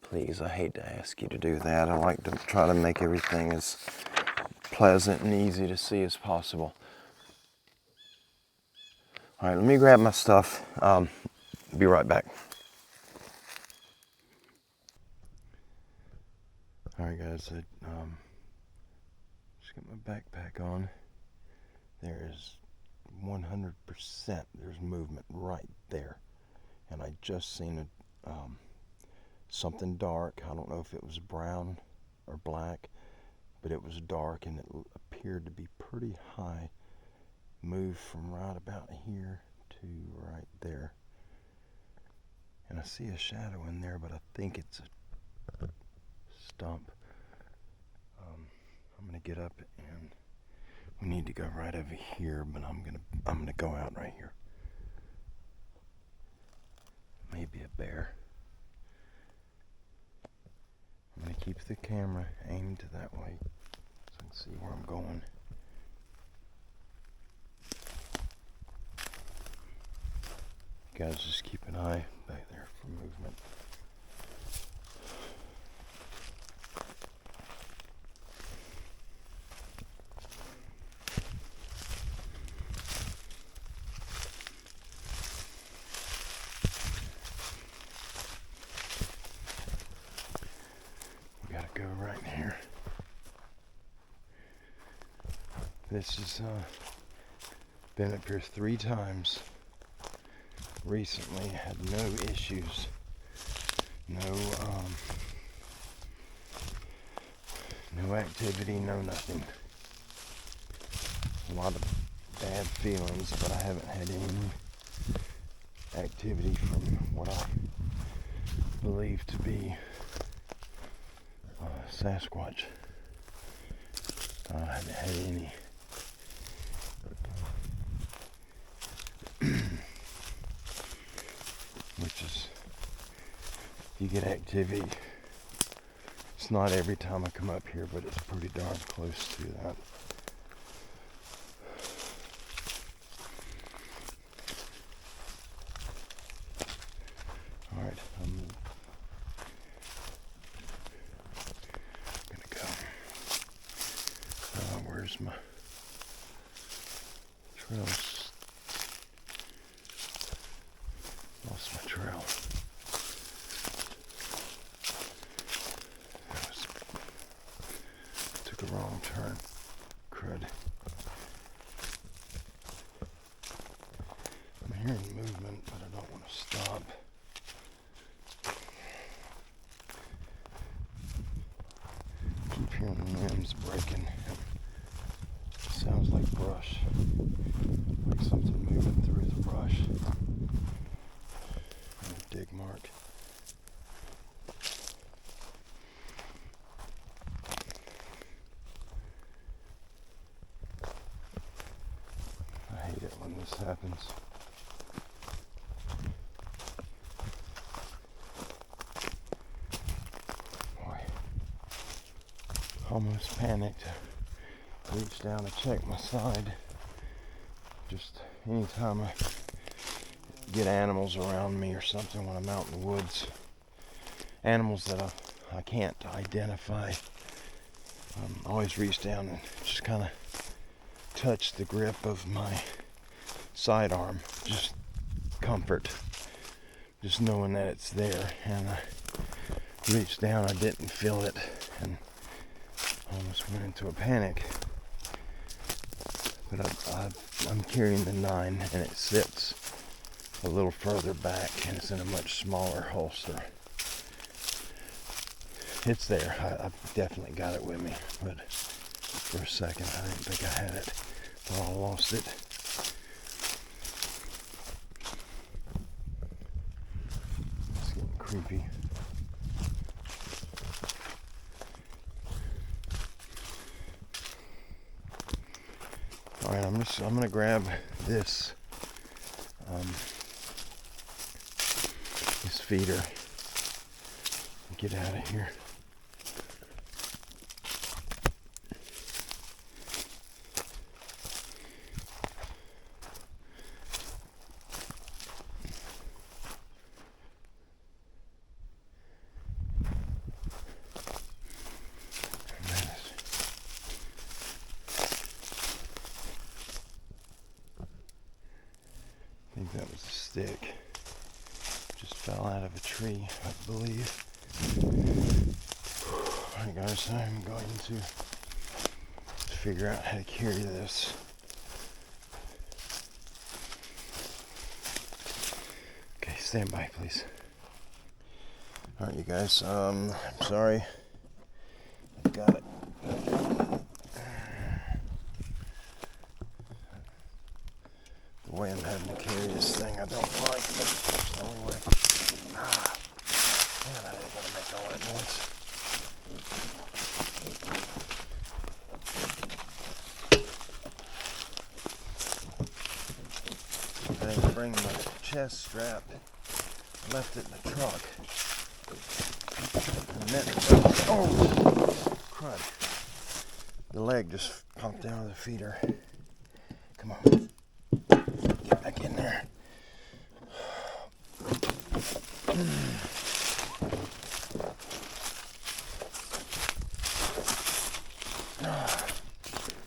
Please, I hate to ask you to do that. I like to try to make everything as pleasant and easy to see as possible. All right, let me grab my stuff. Be right back. All right, guys, I just got my backpack on. There is 100%, there's movement right there. And I just seen something dark. I don't know if it was brown or black, but it was dark and it appeared to be pretty high. Moved from right about here to right there. And I see a shadow in there, but I think it's a stump. I'm gonna get up and we need to go right over here, but I'm gonna go out right here. Maybe a bear. I'm gonna keep the camera aimed that way so I can see where I'm going. You guys just keep an eye back there for movement. We gotta go right here. This has been up here 3 times. Recently had no issues, no activity, no nothing. A lot of bad feelings, but I haven't had any activity from what I believe to be Sasquatch. I haven't had any. Which is, you get activity. It's not every time I come up here, but it's pretty darn close to that. All right, I'm gonna go. Where's my trails? Lost my trail. Took a wrong turn. Crud. I'm hearing movement, but I don't want to stop. Keep hearing limbs breaking. Sounds like brush. Like something moving through the brush. Dig mark. I hate it when this happens. Boy, almost panicked. Reached down to check my side. Just anytime I get animals around me or something when I'm out in the woods, animals that I can't identify, always reach down and just kind of touch the grip of my sidearm. Just comfort, just knowing that it's there. And I reached down, I didn't feel it, and almost went into a panic. But I'm carrying the 9 and it sits a little further back and it's in a much smaller holster. It's there. I've definitely got it with me, but for a second I didn't think I had it. Thought I lost it. It's getting creepy. All right, I'm gonna grab this this feeder and get out of here. I think that was a stick. Just fell out of a tree, I believe. Alright guys, I'm going to figure out how to carry this. Okay, stand by please. Alright you guys, I'm sorry. I got it. The way I'm having to carry this thing, I don't like, but it's the only way. Man, I didn't want to make all that noise. I didn't bring my chest strap. I left it in the truck. And then, oh, crud. The leg just popped out of the feeder. Come on. Get back in there.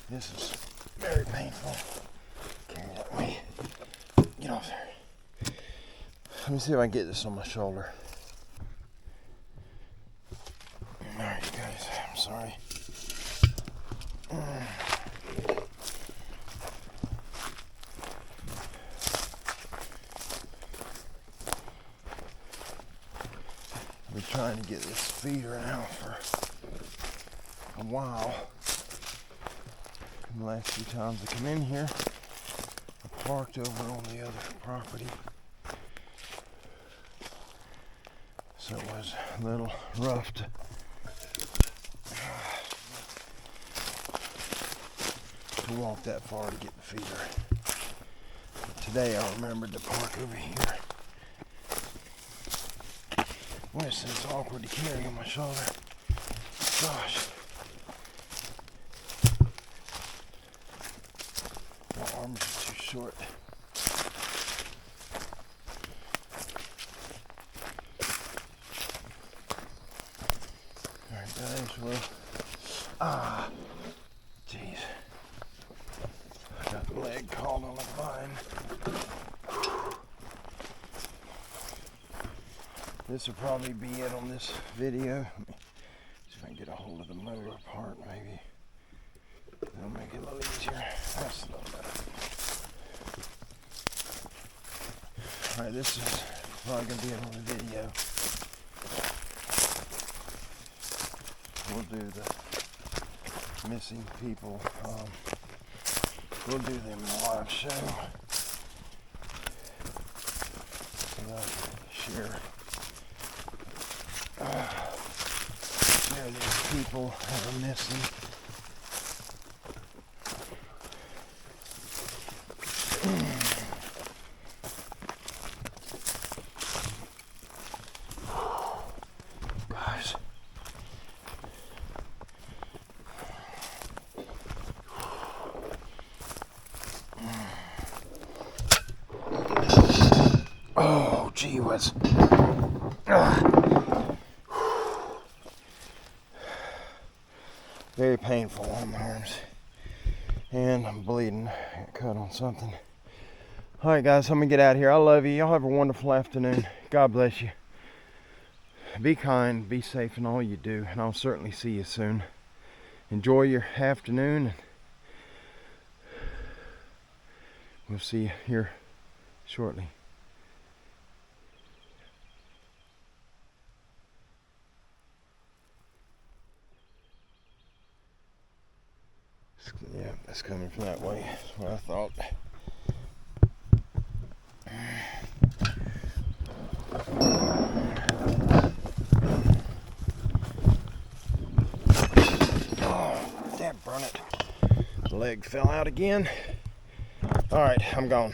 This is very painful. Carry that way. Get off there. Let me see if I can get this on my shoulder. Alright, you guys, I'm sorry. I've been trying to get this feeder out for a while. And the last few times I come in here, I parked over on the other property. So it was a little rough to walk that far to get the feeder. But today I remembered to park over here. Boy, it's awkward to carry on my shoulder. Gosh. My arms are too short. Alright guys, well, jeez. I got the leg caught on a vine. This will probably be it on this video. Let me see if I can get a hold of the motor part, maybe. That'll make it a little easier. That's a little better. Alright, this is probably going to be it on the video. We'll do the missing people. We'll do them in a live show. Share these people that are missing. Guys. Oh, gee whiz. Very painful on my arms. And I'm bleeding. I got cut on something. Alright guys, I'm gonna get out of here. I love you. Y'all have a wonderful afternoon. God bless you. Be kind, be safe in all you do, and I'll certainly see you soon. Enjoy your afternoon. We'll see you here shortly. Yeah, that's coming from that way. That's what I thought. leg fell out again. All right, I'm gone.